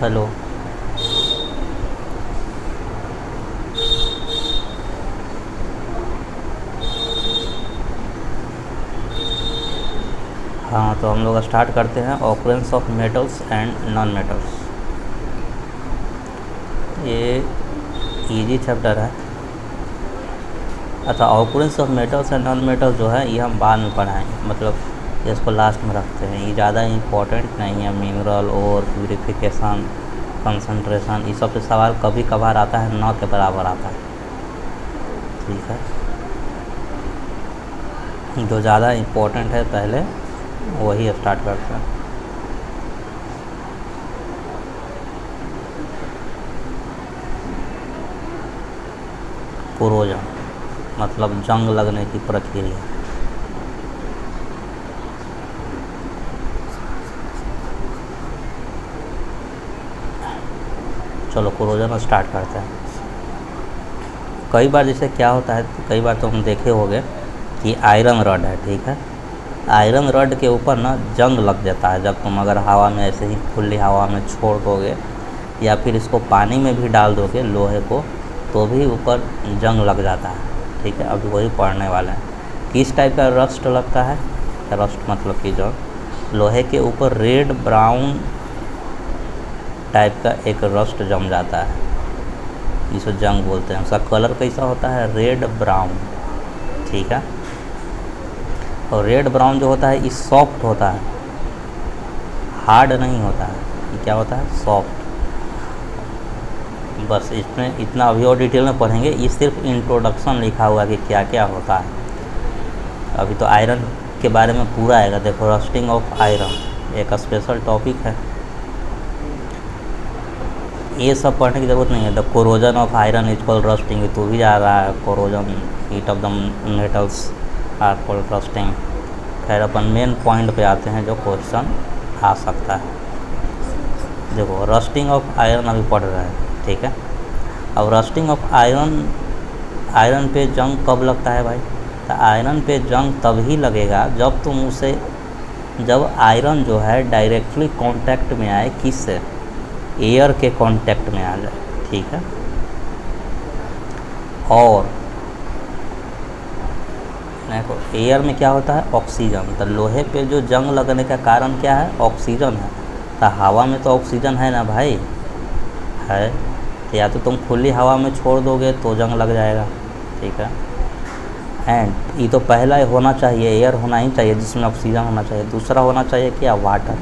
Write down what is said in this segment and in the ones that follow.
Hello. हाँ, तो हम लोग स्टार्ट करते हैं occurrence of metals and non metals. ये इजी चैप्टर है। अच्छा, occurrence of metals and non metals जो है ये हम बाद में पढ़ाएंगे, मतलब इसको लास्ट में रखते हैं। ये ज़्यादा इम्पोर्टेंट नहीं है। मिनरल और प्यूरिफिकेशन, कंसंट्रेशन, ये सब से सवाल कभी कभार आता है, 9 के बराबर आता है। ठीक है, जो ज़्यादा इम्पोर्टेंट है पहले वही स्टार्ट करते हैं। कोरोजन मतलब जंग लगने की प्रक्रिया। चलो कोरोजन स्टार्ट करते हैं। कई बार जैसे क्या होता है, कई बार तो हम देखे होंगे कि आयरन रॉड है, ठीक है। आयरन रॉड के ऊपर ना जंग लग जाता है जब तुम अगर हवा में ऐसे ही खुली हवा में छोड़ दोगे या फिर इसको पानी में भी डाल दोगे लोहे को, तो भी ऊपर जंग लग जाता है। ठीक है, अभी वही पढ़ने वाले हैं। किस टाइप का रस्ट लगता है? रस्ट मतलब कि जो लोहे के ऊपर रेड ब्राउन टाइप का एक रस्ट जम जाता है, जिसे जंग बोलते हैं। उसका कलर कैसा होता है? Red brown. ठीक है, और रेड ब्राउन जो होता है ये सॉफ्ट होता है, हार्ड नहीं होता है। ये क्या होता है? सॉफ्ट। बस इसमें इतना अभी और डिटेल में पढ़ेंगे। ये सिर्फ इंट्रोडक्शन लिखा हुआ है कि क्या क्या होता है। अभी तो आयरन के बारे में पूरा आएगा। देखो, रस्टिंग ऑफ आयरन एक स्पेशल टॉपिक है, ये सब पढ़ने की ज़रूरत नहीं है। The corrosion of iron is called rusting, तो भी आ रहा है corrosion heat of the metals are called rusting. खैर, अपन मेन पॉइंट पे आते हैं जो क्वेश्चन आ सकता है। देखो, रस्टिंग ऑफ आयरन अभी पढ़ रहे हैं, ठीक है। अब रस्टिंग ऑफ आयरन पे जंग कब लगता है भाई? तो आयरन पे जंग तभी लगेगा जब आयरन जो है डायरेक्टली कांटेक्ट में आए, किससे? एयर के कांटेक्ट में आ जाए, ठीक है। और देखो, एयर में क्या होता है? ऑक्सीजन। तो लोहे पे जो जंग लगने का कारण क्या है? ऑक्सीजन है। तो हवा में तो ऑक्सीजन है ना भाई, है। तो या तो तुम खुली हवा में छोड़ दोगे तो जंग लग जाएगा, ठीक है। एंड ये तो पहला होना चाहिए, एयर होना ही चाहिए जिसमें ऑक्सीजन होना चाहिए। दूसरा होना चाहिए क्या? वाटर।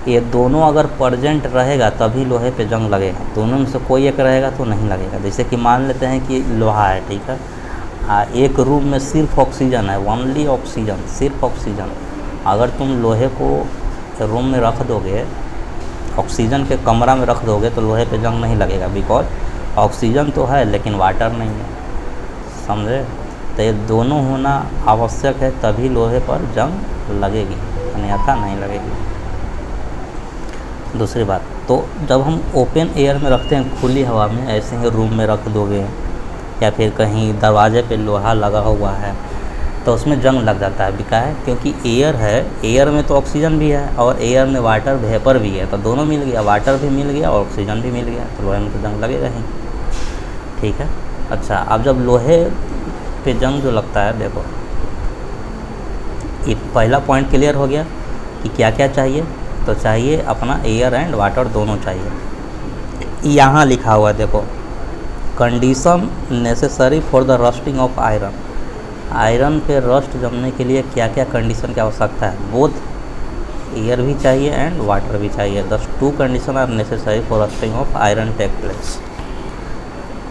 ये दोनों अगर प्रेजेंट रहेगा तभी लोहे पे जंग लगेगा। दोनों में से कोई एक रहेगा तो नहीं लगेगा। जैसे कि मान लेते हैं कि लोहा है, ठीक है। एक रूम में सिर्फ ऑक्सीजन है, ओनली ऑक्सीजन, सिर्फ ऑक्सीजन। अगर तुम लोहे को रूम में रख दोगे, ऑक्सीजन के कमरा में रख दोगे, तो लोहे पे जंग नहीं लगेगा, बिकॉज ऑक्सीजन तो है लेकिन वाटर नहीं है, समझे। तो ये दोनों होना आवश्यक है, तभी लोहे पर जंग लगेगी, अन्यथा नहीं लगेगी। दूसरी बात, तो जब हम ओपन एयर में रखते हैं, खुली हवा में, ऐसे ही रूम में रख दोगे या फिर कहीं दरवाजे पे लोहा लगा हुआ है, तो उसमें जंग लग जाता है। बिका है क्योंकि एयर है, एयर में तो ऑक्सीजन भी है और एयर में वाटर वेपर भी है, तो दोनों मिल गया, वाटर भी मिल गया और ऑक्सीजन भी मिल गया, तो लोहे में तो जंग लगेगा ही, ठीक है। अच्छा, अब जब लोहे पे जंग जो लगता है, देखो ये पहला पॉइंट क्लियर हो गया कि क्या क्या चाहिए। तो चाहिए अपना एयर एंड वाटर दोनों चाहिए। यहाँ लिखा हुआ है, देखो, condition necessary for the rusting of iron. Iron पे रस्ट जमने के लिए क्या क्या कंडीशन की आवश्यकता है? बोथ एयर भी चाहिए एंड वाटर भी चाहिए। The two condition are necessary for rusting of iron take place.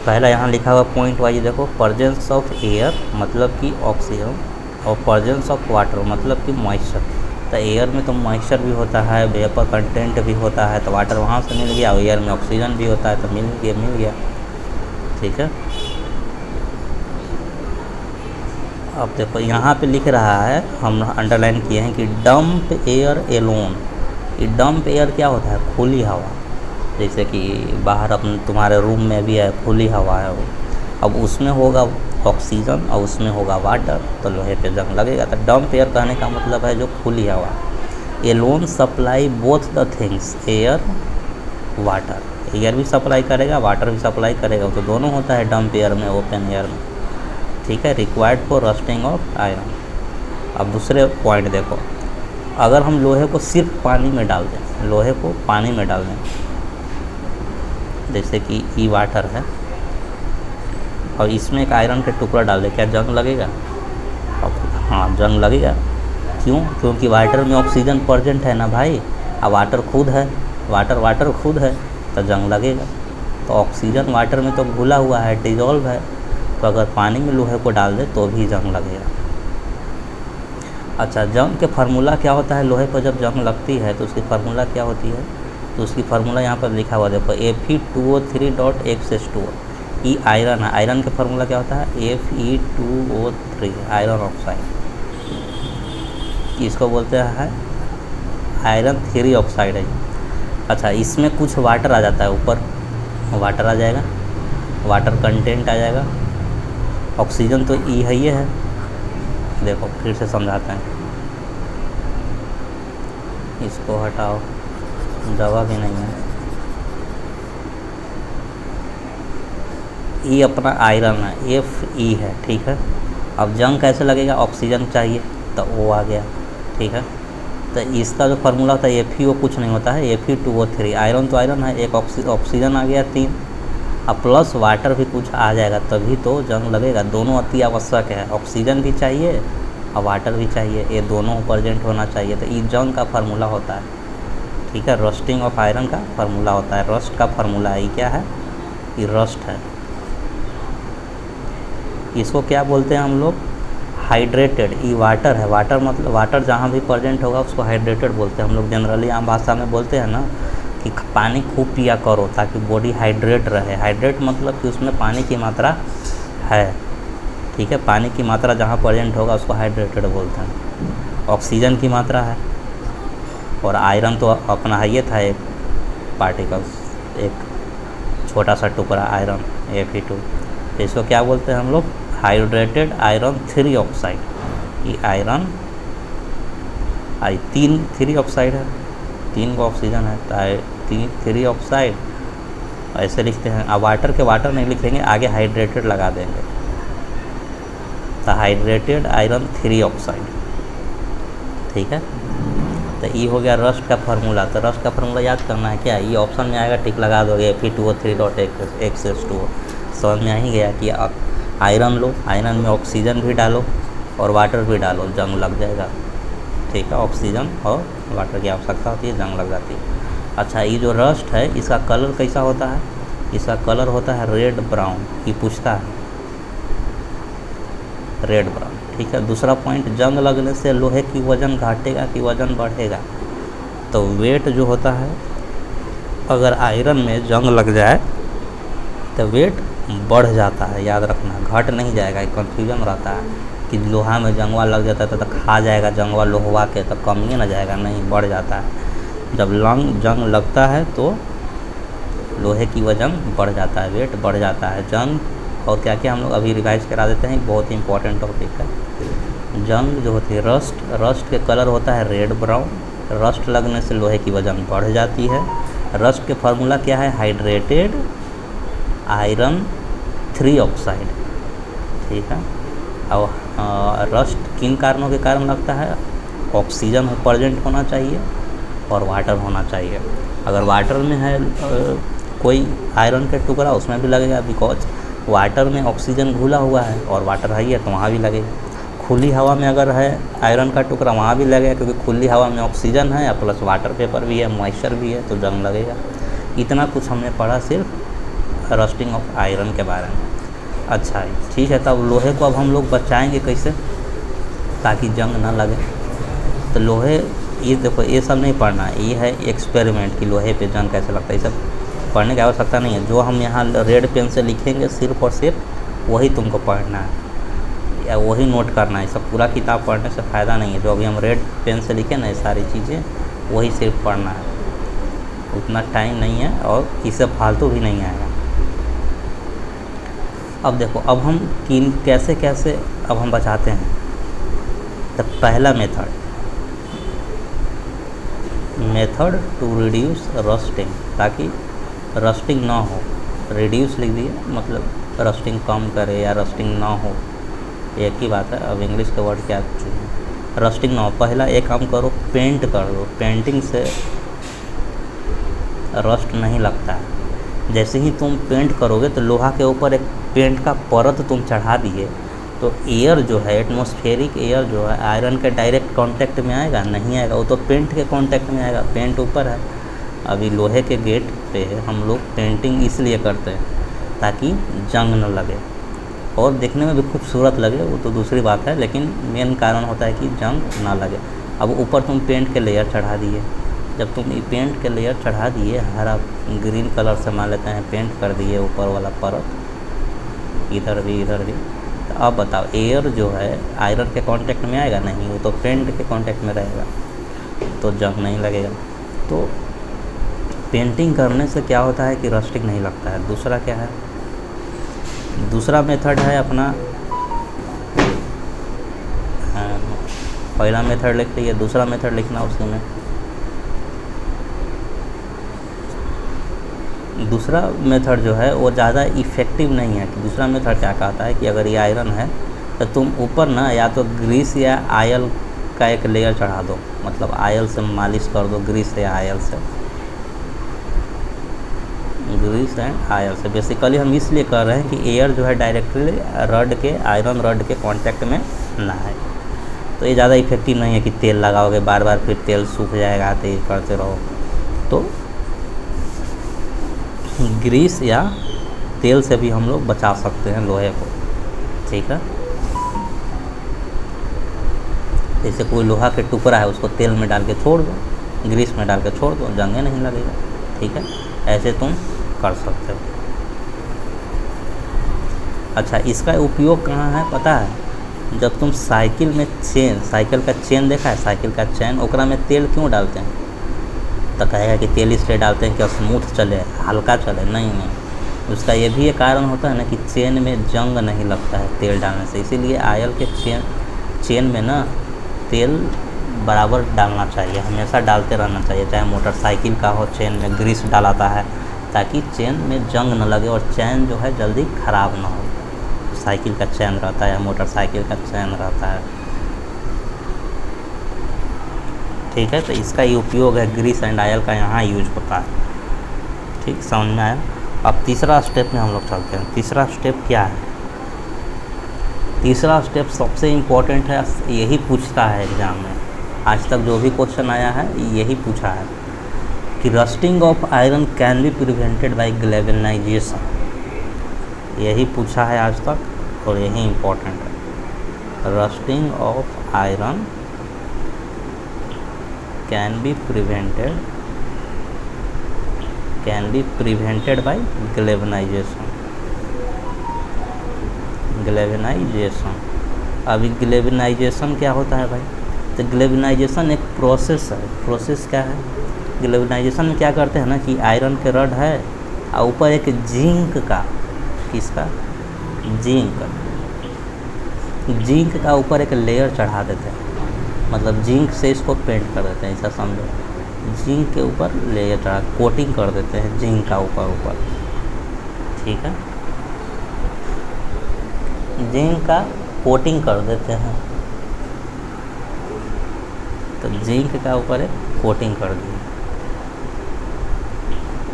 पहला यहाँ लिखा हुआ पॉइंट वाइज देखो, प्रेजेंस ऑफ एयर मतलब कि ऑक्सीजन, और प्रेजेंस ऑफ वाटर मतलब कि मॉइस्चर। तो एयर में तो मॉइस्चर भी होता है, वेपर कंटेंट भी होता है, तो वाटर वहाँ से मिल गया, और एयर में ऑक्सीजन भी होता है, तो मिल गया, ठीक है। अब देखो यहाँ पे लिख रहा है, हम अंडरलाइन किए हैं कि डंप एयर एलोन। ये डंप एयर क्या होता है? खुली हवा। जैसे कि बाहर अपने तुम्हारे रूम में भी है, खुली हवा है वो, अब उसमें होगा ऑक्सीजन और उसमें होगा वाटर, तो लोहे पे जंग लगेगा। तो डंप एयर कहने का मतलब है जो खुली हवा। Alone supply both the things, air water, air भी सप्लाई करेगा वाटर भी सप्लाई करेगा, तो दोनों होता है डंप एयर में ओपन एयर में, ठीक है। Required for rusting of iron. अब दूसरे पॉइंट देखो, अगर हम लोहे को सिर्फ पानी में डाल दें, लोहे को पानी में डाल दें, जैसे कि ई वाटर है और इसमें एक आयरन का टुकड़ा डाल दें, क्या जंग लगेगा? हाँ जंग लगेगा। क्यों? क्योंकि वाटर में ऑक्सीजन प्रेजेंट है ना भाई, अब वाटर खुद है, वाटर खुद है, तो जंग लगेगा। तो ऑक्सीजन वाटर में तो घुला हुआ है, डिजॉल्व है, तो अगर पानी में लोहे को डाल दे तो भी जंग लगेगा। अच्छा, जंग के फार्मूला क्या होता है? लोहे पर जब जंग लगती है तो उसकी फार्मूला क्या होती है? तो उसकी फार्मूला यहाँ पर लिखा हुआ देखो, Fe2O3.X2O। ई आयरन है, आयरन का फार्मूला क्या होता है? Fe2O3, आयरन ऑक्साइड, इसको बोलते हैं आयरन 3 ऑक्साइड है। अच्छा, इसमें कुछ वाटर आ जाता है, ऊपर वाटर आ जाएगा, वाटर कंटेंट आ जाएगा, ऑक्सीजन तो ई है, ये है। देखो फिर से समझाते हैं, इसको हटाओ, दवा भी नहीं है। ई अपना आयरन है, Fe है, ठीक है। अब जंग कैसे लगेगा? ऑक्सीजन चाहिए तो O आ गया, ठीक है। तो इसका जो फार्मूला होता है FeO कुछ नहीं होता है, Fe2O3, आयरन तो आयरन है, एक ऑक्सीजन आ गया 3, अब प्लस वाटर भी कुछ आ जाएगा, तभी तो जंग लगेगा। दोनों अति आवश्यक है, ऑक्सीजन भी चाहिए और वाटर भी चाहिए, ये दोनों प्रेजेंट होना चाहिए। तो ये जंग का फार्मूला होता है, ठीक है। रस्टिंग ऑफ आयरन का फार्मूला होता है, रस्ट का फार्मूला है, ये क्या है? ये रस्ट है। इसको क्या बोलते हैं हम लोग? हाइड्रेटेड। ये वाटर है, वाटर मतलब वाटर जहाँ भी प्रेजेंट होगा उसको हाइड्रेटेड बोलते हैं हम लोग। जनरली आम भाषा में बोलते हैं ना कि पानी खूब पिया करो ताकि बॉडी हाइड्रेट रहे। हाइड्रेट मतलब कि उसमें पानी की मात्रा है, ठीक है। पानी की मात्रा जहाँ प्रेजेंट होगा उसको हाइड्रेटेड बोलते हैं। ऑक्सीजन की मात्रा है, और आयरन तो अपना है, ये था एक पार्टिकल्स, एक छोटा सा टुकड़ा आयरन Fe2, तो इसको क्या बोलते हैं हम लोग? Hydrated iron 3 oxide. ये आयरन 3 ऑक्साइड है, 3 को ऑक्सीजन है, तो 3 ऑक्साइड ऐसे लिखते हैं। अब वाटर के वाटर नहीं लिखेंगे, आगे हाइड्रेटेड लगा देंगे, तो हाइड्रेटेड आयरन 3 ऑक्साइड, ठीक है। तो ये हो गया रस्ट का फार्मूला। तो रस्ट का फार्मूला याद करना है क्या? ये ऑप्शन में आएगा, टिक लगा दोगे, Fe2O3.X2O। समझ में आ ही गया कि आप आयरन लो, आयरन में ऑक्सीजन भी डालो और वाटर भी डालो, जंग लग जाएगा, ठीक है। ऑक्सीजन और वाटर की आवश्यकता होती है, जंग लग जाती है। अच्छा, ये जो रस्ट है इसका कलर कैसा होता है? इसका कलर होता है रेड ब्राउन। ये पूछता है रेड ब्राउन, ठीक है। दूसरा पॉइंट, जंग लगने से लोहे की वज़न घटेगा कि वज़न बढ़ेगा? तो वेट जो होता है, अगर आयरन में जंग लग जाए तो वेट बढ़ जाता है, याद रखना, घट नहीं जाएगा। एक कन्फ्यूजन रहता है कि लोहा में जंगवा लग जाता है तो खा जाएगा जंगवा लोहवा के, तो कमिए ना जाएगा, नहीं, बढ़ जाता है। जब जंग लगता है तो लोहे की वज़न बढ़ जाता है, वेट बढ़ जाता है। जंग और क्या क्या हम लोग अभी रिवाइज करा देते हैं, बहुत ही इंपॉर्टेंट टॉपिक है। जंग जो होती है, रस्ट के कलर होता है रेड ब्राउन। रस्ट लगने से लोहे की वज़न बढ़ जाती है। रस्ट के फार्मूला क्या है? हाइड्रेटेड आयरन 3 ऑक्साइड, ठीक है। और रस्ट किन कारणों के कारण लगता है? ऑक्सीजन प्रेजेंट होना चाहिए और वाटर होना चाहिए। अगर वाटर में है कोई आयरन का टुकड़ा, उसमें भी लगेगा, बिकॉज वाटर में ऑक्सीजन घुला हुआ है और वाटर है ही है, तो वहाँ भी लगेगा। खुली हवा में अगर है आयरन का टुकड़ा, वहाँ भी लगेगा, क्योंकि खुली हवा में ऑक्सीजन है प्लस वाटर पेपर भी है, मॉइस्चर भी है, तो जंग लगेगा। इतना कुछ हमने पढ़ा सिर्फ रस्टिंग ऑफ आयरन के बारे में। अच्छा है, ठीक है। तब लोहे को अब हम लोग बचाएंगे कैसे ताकि जंग ना लगे? तो लोहे, ये देखो, ये सब नहीं पढ़ना है, ये है एक्सपेरिमेंट कि लोहे पे जंग कैसे लगता है। ये सब पढ़ने की आवश्यकता नहीं है। जो हम यहाँ रेड पेन से लिखेंगे सिर्फ और सिर्फ वही तुमको पढ़ना है या वही नोट करना है। सब पूरा किताब पढ़ने से फ़ायदा नहीं है। जो अभी हम रेड पेन से लिखे ना, ये सारी चीज़ें वही सिर्फ पढ़ना है, उतना टाइम नहीं है और इससे फालतू भी नहीं आएगा। अब देखो, अब हम कैसे कैसे अब हम बचाते हैं। तो पहला method, method to reduce rusting, ताकि रस्टिंग ना हो। रिड्यूस लिख दिया, मतलब रस्टिंग कम करे या रस्टिंग ना हो, एक ही बात है। अब इंग्लिश का वर्ड क्या चुने, रस्टिंग ना हो। पहला एक काम करो, पेंट कर दो। पेंटिंग से रस्ट नहीं लगता है। जैसे ही तुम पेंट करोगे तो लोहा के ऊपर एक पेंट का परत तुम चढ़ा दिए, तो एयर जो है, एटमॉस्फेरिक एयर जो है, आयरन के डायरेक्ट कांटेक्ट में आएगा? नहीं आएगा, वो तो पेंट के कांटेक्ट में आएगा। पेंट ऊपर है। अभी लोहे के गेट पे हम लोग पेंटिंग इसलिए करते हैं ताकि जंग न लगे और देखने में भी खूबसूरत लगे, वो तो दूसरी बात है, लेकिन मेन कारण होता है कि जंग ना लगे। अब ऊपर तुम पेंट के लेयर चढ़ा दिए। जब तुम ये पेंट के लेयर चढ़ा दिए, हरा ग्रीन कलर से मान लेते हैं, पेंट कर दिए ऊपर वाला परत, इधर भी इधर भी, तो अब बताओ एयर जो है आयरन के कांटेक्ट में आएगा? नहीं, वो तो पेंट के कांटेक्ट में रहेगा, तो जंग नहीं लगेगा। तो पेंटिंग करने से क्या होता है कि रस्टिंग नहीं लगता है। दूसरा क्या है, दूसरा मेथड है अपना, पहला मेथड लिख लिया, दूसरा मेथड लिखना उसी में। दूसरा मेथड जो है वो ज़्यादा इफ़ेक्टिव नहीं है। कि दूसरा मेथड क्या कहता है कि अगर ये आयरन है तो तुम ऊपर ना या तो ग्रीस या आयल का एक लेयर चढ़ा दो, मतलब आयल से मालिश कर दो, ग्रीस या आयल से, ग्रीस एंड आयल से। बेसिकली हम इसलिए कर रहे हैं कि एयर जो है डायरेक्टली रड के, आयरन रड के कांटेक्ट में ना है। तो ये ज़्यादा इफेक्टिव नहीं है कि तेल लगाओगे बार बार, फिर तेल सूख जाएगा, तो ये करते रहो। तो ग्रीस या तेल से भी हम लोग बचा सकते हैं लोहे को, ठीक है। जैसे कोई लोहा के टुकड़ा है, उसको तेल में डाल के छोड़ दो, ग्रीस में डाल के छोड़ दो, जंगे नहीं लगेगा, ठीक है। ऐसे तुम कर सकते हो। अच्छा, इसका उपयोग कहाँ है पता है? जब तुम साइकिल में चेन, साइकिल का चेन देखा है, साइकिल का चेन, ओकरा में तेल क्यों डालते हैं? तो कहेगा कि तेल इसलिए डालते हैं कि स्मूथ चले, हल्का चले। नहीं, उसका ये भी एक कारण होता है ना कि चेन में जंग नहीं लगता है तेल डालने से। इसीलिए आयल के चेन में ना तेल बराबर डालना चाहिए, हमेशा डालते रहना चाहिए। चाहे मोटरसाइकिल का हो, चेन में ग्रीस डालाता है ताकि चेन में जंग न लगे और चैन जो है जल्दी ख़राब ना हो। साइकिल का चैन रहता है या मोटरसाइकिल का चैन रहता है, ठीक है। तो इसका ये उपयोग है, ग्रीस एंड आयल का यहाँ यूज होता है, ठीक, समझ में आया। अब तीसरा स्टेप में हम लोग चलते हैं। तीसरा स्टेप क्या है? तीसरा स्टेप सबसे इम्पोर्टेंट है, यही पूछता है एग्ज़ाम में। आज तक जो भी क्वेश्चन आया है यही पूछा है कि rusting of iron can be prevented bye galvanisation. यही पूछा है आज तक और यही इम्पोर्टेंट है। Rusting of iron can be prevented bye galvanisation. अभी गैल्वेनाइजेशन क्या होता है भाई? तो गैल्वेनाइजेशन एक प्रोसेस है। प्रोसेस क्या है? गैल्वेनाइजेशन में क्या करते हैं ना कि आयरन के रड है और ऊपर एक जिंक का, किसका? जिंक का ऊपर एक लेयर चढ़ा देते हैं, मतलब जिंक से इसको पेंट कर देते हैं, ऐसा समझो। जिंक के ऊपर लेयर चढ़ा, कोटिंग कर देते हैं जिंक का ऊपर, ठीक है। जिंक का कोटिंग कर देते हैं, तो जिंक का ऊपर एक कोटिंग कर दी,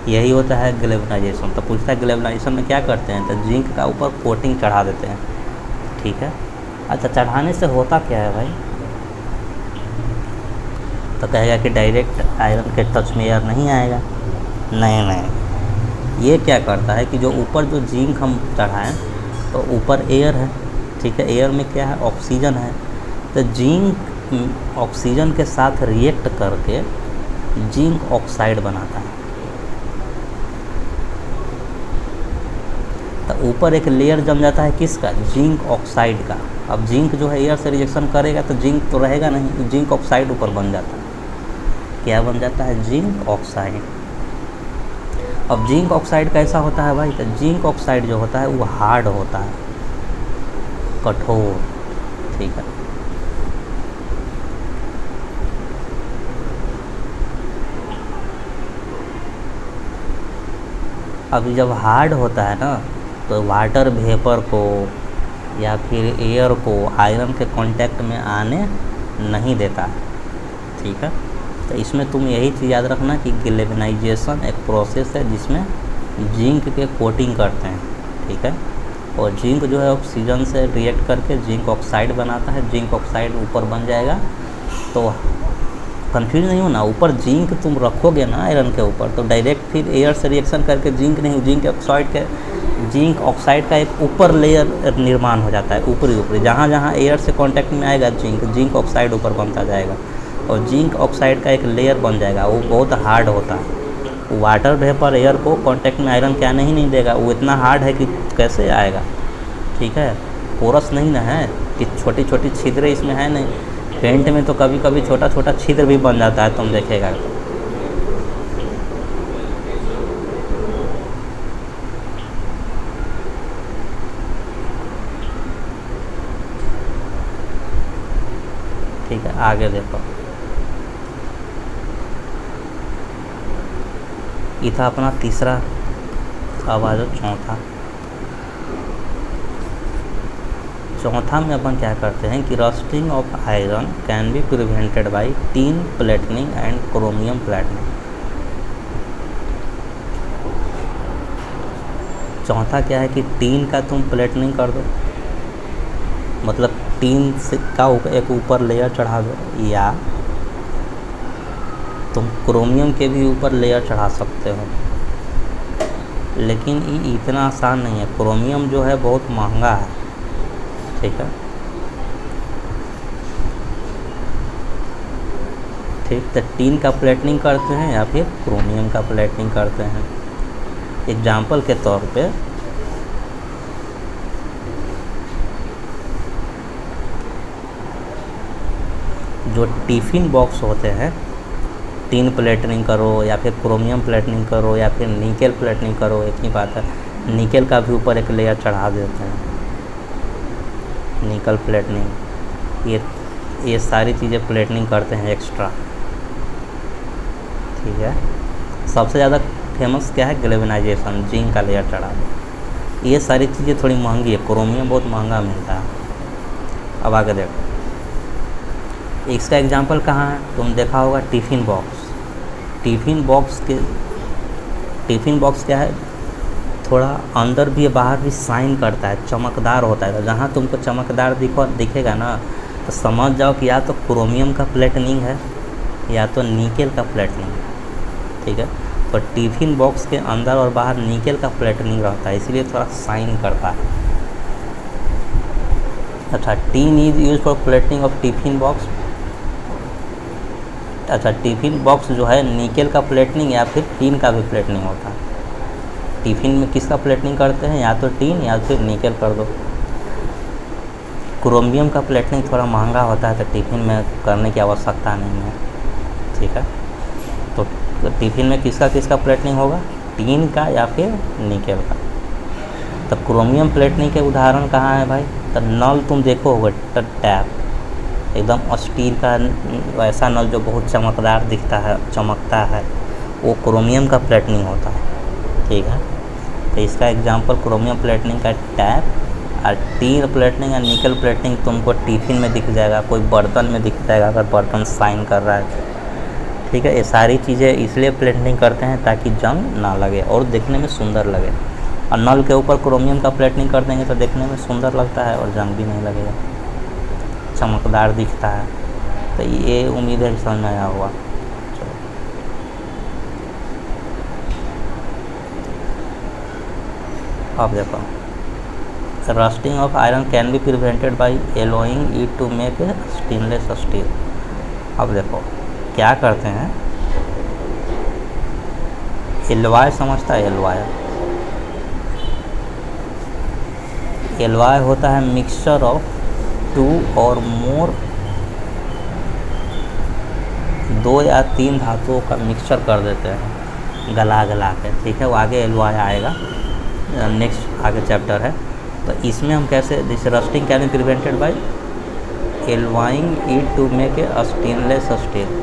यही होता है गैल्वेनाइजेशन। तो पूछता है गैल्वेनाइजेशन में क्या करते हैं? तो जिंक का ऊपर कोटिंग चढ़ा देते हैं, ठीक है। अच्छा, चढ़ाने से होता क्या है भाई? तो कहेगा कि डायरेक्ट आयरन के टच में एयर नहीं आएगा। नहीं, ये क्या करता है कि जो ऊपर जो जिंक हम चढ़ाएं, तो ऊपर एयर है, ठीक है। एयर में क्या है? ऑक्सीजन है। तो जिंक ऑक्सीजन के साथ रिएक्ट करके जिंक ऑक्साइड बनाता है। तो ऊपर एक लेयर जम जाता है, किसका? जिंक ऑक्साइड का। अब जिंक जो है एयर से रिएक्शन करेगा तो जिंक तो रहेगा नहीं, तो जिंक ऑक्साइड ऊपर बन जाता है। क्या बन जाता है? Zinc oxide. अब जिंक ऑक्साइड कैसा होता है भाई? तो जिंक ऑक्साइड जो होता है वो हार्ड होता है, कठोर, ठीक है। अभी जब हार्ड होता है ना, तो वाटर वेपर को या फिर एयर को आयरन के कांटेक्ट में आने नहीं देता है, ठीक है। तो इसमें तुम यही चीज़ याद रखना कि गैल्वेनाइजेशन एक प्रोसेस है जिसमें जिंक के कोटिंग करते हैं, ठीक है। और जिंक जो है ऑक्सीजन से रिएक्ट करके जिंक ऑक्साइड बनाता है, जिंक ऑक्साइड ऊपर बन जाएगा। तो कंफ्यूज नहीं होना, ऊपर जिंक तुम रखोगे ना आयरन के ऊपर, तो डायरेक्ट फिर एयर से रिएक्शन करके जिंक नहीं, जिंक ऑक्साइड का एक ऊपर लेयर निर्माण हो जाता है, ऊपरी जहाँ जहाँ एयर से कांटेक्ट में आएगा जिंक ऑक्साइड ऊपर बनता जाएगा और जिंक ऑक्साइड का एक लेयर बन जाएगा, वो बहुत हार्ड होता है। वाटर वेपर एयर को कांटेक्ट में आयरन क्या नहीं देगा, वो इतना हार्ड है कि कैसे आएगा, ठीक है। पोरस नहीं ना है कि छोटी छोटी छिद्र इसमें है नहीं। पेंट में तो कभी कभी छोटा छोटा छिद्र भी बन जाता है, तुम देखेगा। ठीक है, आगे देखो। ये था अपना तीसरा, अब आ जाओ चौथा में अपन क्या करते हैं कि rusting of iron can be prevented by tin plating and chromium plating. चौथा क्या है कि टीन का तुम प्लेटनिंग कर दो, मतलब टीन से का एक ऊपर लेयर चढ़ा दो, या तुम क्रोमियम के भी ऊपर लेयर चढ़ा सकते हो। लेकिन ये इतना आसान नहीं है, क्रोमियम जो है बहुत महंगा है, ठीक है। ठीक, तो टीन का प्लेटनिंग करते हैं या फिर क्रोमियम का प्लेटनिंग करते हैं। एग्जाम्पल के तौर पे जो टिफ़िन बॉक्स होते हैं, टीन प्लेटनिंग करो या फिर क्रोमियम प्लेटनिंग करो या फिर निकेल प्लेटनिंग करो, एक ही बात है। निकेल का भी ऊपर एक लेयर चढ़ा देते हैं, निकल प्लेटनिंग। ये सारी चीज़ें प्लेटनिंग करते हैं एक्स्ट्रा, ठीक है। सबसे ज़्यादा फेमस क्या है, गैल्वेनाइजेशन, जिंक का लेयर चढ़ा दो। ये सारी चीज़ें थोड़ी महंगी है, क्रोमियम बहुत महंगा मिलता है। अब आगे देखो, इसका एग्जांपल कहाँ है, तुम देखा होगा टिफ़िन बॉक्स। टिफ़िन बॉक्स क्या है, थोड़ा अंदर भी बाहर भी शाइन करता है, चमकदार होता है। तो जहाँ तुमको चमकदार दिखेगा ना, तो समझ जाओ कि या तो क्रोमियम का प्लेटनिंग है या तो निकेल का प्लेटनिंग है, ठीक है। तो टिफ़िन बॉक्स के अंदर और बाहर निकेल का प्लेटनिंग रहता है, इसलिए थोड़ा शाइन करता है। अच्छा, tin is use for plating of tiffin box. अच्छा, टिफ़िन बॉक्स जो है निकेल का प्लेटनिंग या फिर टीन का भी प्लेटनिंग होता है। टिफ़िन में किसका प्लेटनिंग करते हैं, या तो टीन या फिर निकेल कर दो। क्रोमियम का प्लेटनिंग थोड़ा महंगा होता है, तो टिफ़िन में करने की आवश्यकता नहीं है, ठीक है। तो टिफ़िन में किसका प्लेटनिंग होगा, टीन का या फिर निकेल का। तो क्रोमियम प्लेटनिंग के उदाहरण कहाँ है भाई, तो नल तुम देखो होगा, टैप एकदम स्टील का वैसा नल जो बहुत चमकदार दिखता है, चमकता है, वो क्रोमियम का प्लेटनिंग होता है, ठीक है। तो इसका एग्जांपल क्रोमियम प्लेटनिंग का टैप। और टीन प्लेटनिंग या निकल प्लेटनिंग तुमको टिफ़िन में दिख जाएगा, कोई बर्तन में दिख जाएगा अगर बर्तन शाइन कर रहा है, ठीक है। ये सारी चीज़ें इसलिए प्लेटनिंग करते हैं ताकि जंग ना लगे और देखने में सुंदर लगे। और नल के ऊपर क्रोमियम का प्लेटनिंग कर देंगे तो देखने में सुंदर लगता है और जंग भी नहीं लगेगा, चमकदार दिखता है। तो ये उम्मीद है समझ में आया होगा। चलो, अब देखो, rusting of iron can be prevented by alloying it to make a stainless steel. अब देखो क्या करते हैं, एलवाय समझता है, एलवाय होता है मिक्सचर ऑफ टू और मोर, 2 या 3 धातुओं का मिक्सचर कर देते हैं गला के, ठीक है। वो आगे एलवाय आएगा, नेक्स्ट आगे चैप्टर है। तो इसमें हम कैसे, this rusting can be prevented by alloying it to make a stainless steel.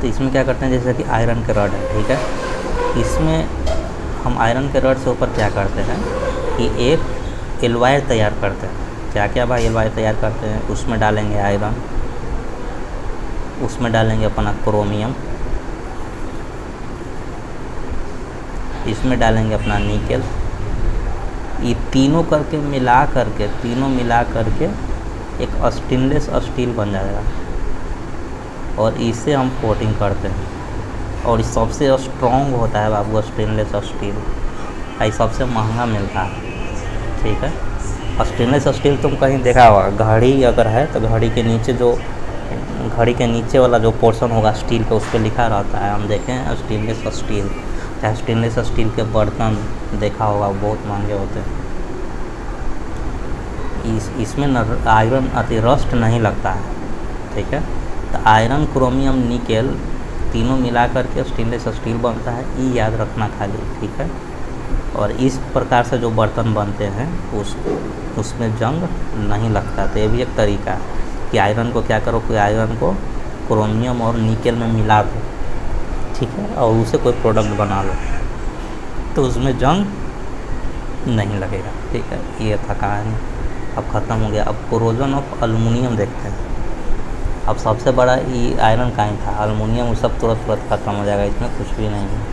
तो इसमें क्या करते हैं, जैसे कि आयरन के रॉड है, ठीक है, इसमें हम आयरन के रॉड से ऊपर क्या करते हैं कि एक एलवायर तैयार करते हैं। क्या क्या भाई एलवायर तैयार करते हैं, उसमें डालेंगे आयरन, उसमें डालेंगे अपना क्रोमियम, इसमें डालेंगे अपना निकेल, ये तीनों करके मिला करके एक स्टेनलेस स्टील बन जाएगा और इसे हम कोटिंग करते हैं। और ये सबसे स्ट्रॉन्ग होता है बाबू स्टेनलेस स्टील, ये सबसे महंगा मिलता है, ठीक है। स्टेनलेस स्टील तुम कहीं देखा होगा, घड़ी अगर है तो घड़ी के नीचे वाला जो पोर्शन होगा स्टील पे, उस पर लिखा रहता है, हम देखें स्टेनलेस स्टील। चाहे स्टेनलेस स्टील के बर्तन देखा होगा, बहुत महंगे होते हैं। इसमें आयरन रस्ट नहीं लगता है, ठीक है। तो आयरन, क्रोमियम, निकेल तीनों मिला करके स्टेनलेस स्टील बनता है, ये याद रखना खाली, ठीक है। और इस प्रकार से जो बर्तन बनते हैं उसमें जंग नहीं लगता। तो ये भी एक तरीका है कि आयरन को क्या करो कि आयरन को क्रोमियम और निकेल में मिला दो, ठीक है, और उसे कोई प्रोडक्ट बना लो तो उसमें जंग नहीं लगेगा, ठीक है। ये था कहानी, अब ख़त्म हो गया। अब कोरोजन ऑफ एल्युमिनियम देखते हैं। अब सबसे बड़ा ये आयरन का ही था, एल्युमिनियम वो सब तुरंत ख़त्म हो जाएगा, इसमें कुछ भी नहीं है।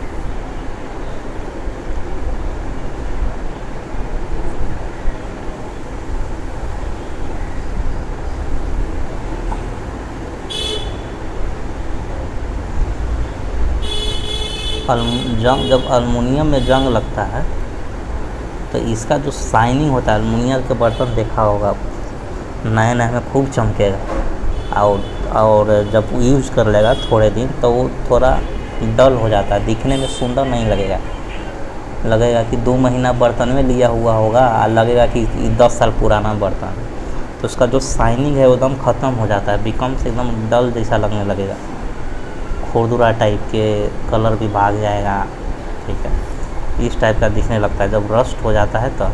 जब एल्युमिनियम में जंग लगता है तो इसका जो शाइनिंग होता है, एल्युमिनियम के बर्तन देखा होगा नए नए में खूब चमकेगा, और जब यूज़ कर लेगा थोड़े दिन तो वो थोड़ा डल हो जाता है, दिखने में सुंदर नहीं लगेगा कि 2 महीना बर्तन में लिया हुआ होगा, लगेगा कि 10 साल पुराना बर्तन। तो उसका जो शाइनिंग है वो एकदम ख़त्म हो जाता है, बिकम से एकदम डल जैसा लगने लगेगा, खुरदुरा टाइप के, कलर भी भाग जाएगा, ठीक है, इस टाइप का दिखने लगता है जब रस्ट हो जाता है। तो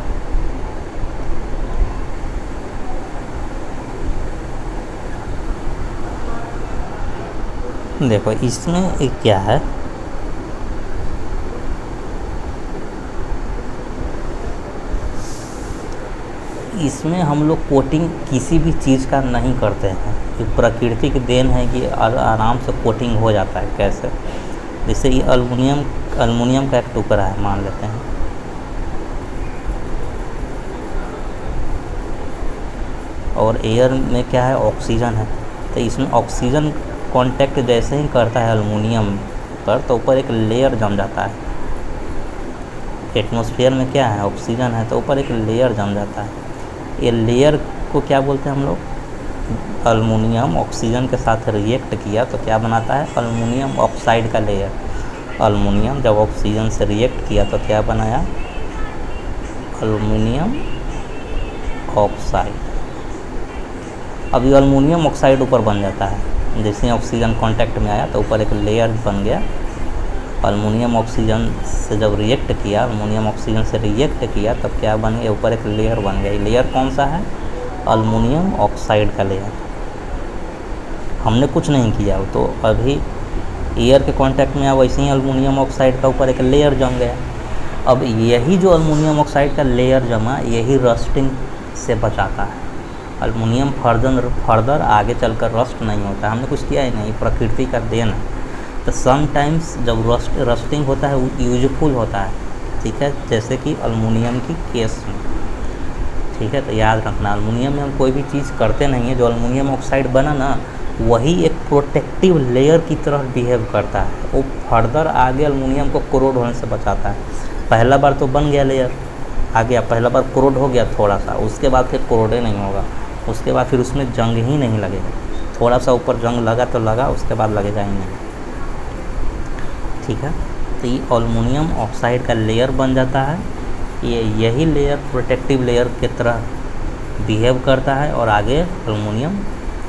देखो इसमें एक क्या है, इसमें हम लोग कोटिंग किसी भी चीज़ का नहीं करते हैं, ये प्रकृति की देन है कि आराम से कोटिंग हो जाता है। कैसे, जैसे ये एल्युमिनियम का एक टुकड़ा है मान लेते हैं, और एयर में क्या है, ऑक्सीजन है। तो इसमें ऑक्सीजन कांटेक्ट जैसे ही करता है एल्युमिनियम पर तो ऊपर एक लेयर जम जाता है। एटमॉस्फेयर में क्या है, ऑक्सीजन है, तो ऊपर एक लेयर जम जाता है। ये लेयर को क्या बोलते हैं हम लोग, एल्युमिनियम ऑक्सीजन के साथ रिएक्ट किया तो क्या बनाता है, एल्युमिनियम ऑक्साइड का लेयर। एल्युमिनियम जब ऑक्सीजन से रिएक्ट किया तो क्या बनाया, एल्युमिनियम ऑक्साइड। अब ये एल्युमिनियम ऑक्साइड ऊपर बन जाता है, जैसे ऑक्सीजन कांटेक्ट में आया तो ऊपर एक लेयर बन गया। एल्युमिनियम ऑक्सीजन से जब रिएक्ट किया, एल्युमिनियम ऑक्सीजन से रिएक्ट किया तब क्या बन गया, ऊपर एक लेयर बन गया। लेयर कौन सा है, एल्युमिनियम ऑक्साइड का लेयर। हमने कुछ नहीं किया, तो अभी एयर के कांटेक्ट में आया, वैसे ही एल्युमिनियम ऑक्साइड का ऊपर एक लेयर जम गया। अब यही जो एल्युमिनियम ऑक्साइड का लेयर जमा, यही रस्टिंग से बचाता है। एल्युमिनियम फर्दर आगे चलकर रस्ट नहीं होता, हमने कुछ किया ही नहीं, प्रकृति का देन है। तो समटाइम्स जब रस्टिंग होता है वो यूजफुल होता है, ठीक है, जैसे कि एल्युमिनियम की केस में, ठीक है। तो याद रखना, एल्युमिनियम में हम कोई भी चीज़ करते नहीं है, जो एल्युमिनियम ऑक्साइड बना ना वही एक प्रोटेक्टिव लेयर की तरह बिहेव करता है, वो फर्दर आगे एल्युमिनियम को कोरोड होने से बचाता है। पहला बार तो बन गया लेयर, आ गया, पहला बार कोरोड हो गया थोड़ा सा, उसके बाद फिर कोरोडे नहीं होगा, उसके बाद फिर उसमें जंग ही नहीं लगेगा। थोड़ा सा ऊपर जंग लगा तो लगा, उसके बाद लगेगा ही नहीं, ठीक है। तो ये एल्युमिनियम ऑक्साइड का लेयर बन जाता है, यही लेयर प्रोटेक्टिव लेयर की तरह बिहेव करता है और आगे एल्युमिनियम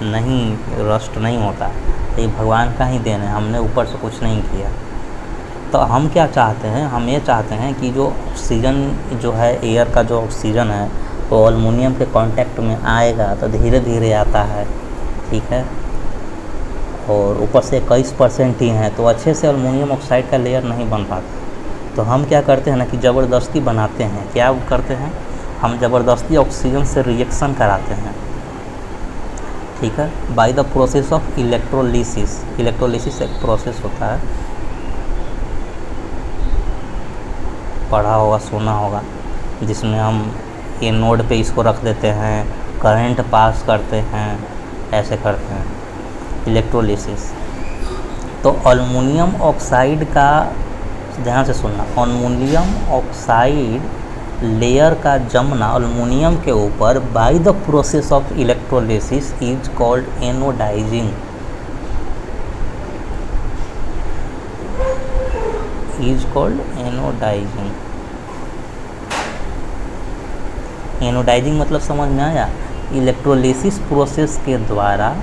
नहीं रस्ट नहीं होता है। तो ये भगवान का ही देन है, हमने ऊपर से कुछ नहीं किया। तो हम क्या चाहते हैं, हम ये चाहते हैं कि जो ऑक्सीजन जो है, एयर का जो ऑक्सीजन है वो एल्युमिनियम के कांटेक्ट में आएगा तो धीरे धीरे आता है, ठीक है, और ऊपर से 21% ही हैं, तो अच्छे से अल्मुनियम ऑक्साइड का लेयर नहीं बन पाता। तो हम क्या करते हैं ना कि ज़बरदस्ती बनाते हैं। क्या करते हैं, हम ज़बरदस्ती ऑक्सीजन से रिएक्शन कराते हैं, ठीक है, bye the process of electrolysis. Electrolysis एक प्रोसेस होता है, पढ़ा होगा, सुना होगा, जिसमें हम एनोड पे इसको रख देते हैं, करंट पास करते हैं, ऐसे करते हैं, इलेक्ट्रोलिसिस। तो अल्मुनियम ऑक्साइड का, ध्यान से सुनना, अल्मुनियम ऑक्साइड लेयर का जमना अल्मुनियम के ऊपर by the process of electrolysis is called anodizing. Is called anodizing. Anodizing मतलब समझ में आया? इलेक्ट्रोलिसिस प्रोसेस के द्वारा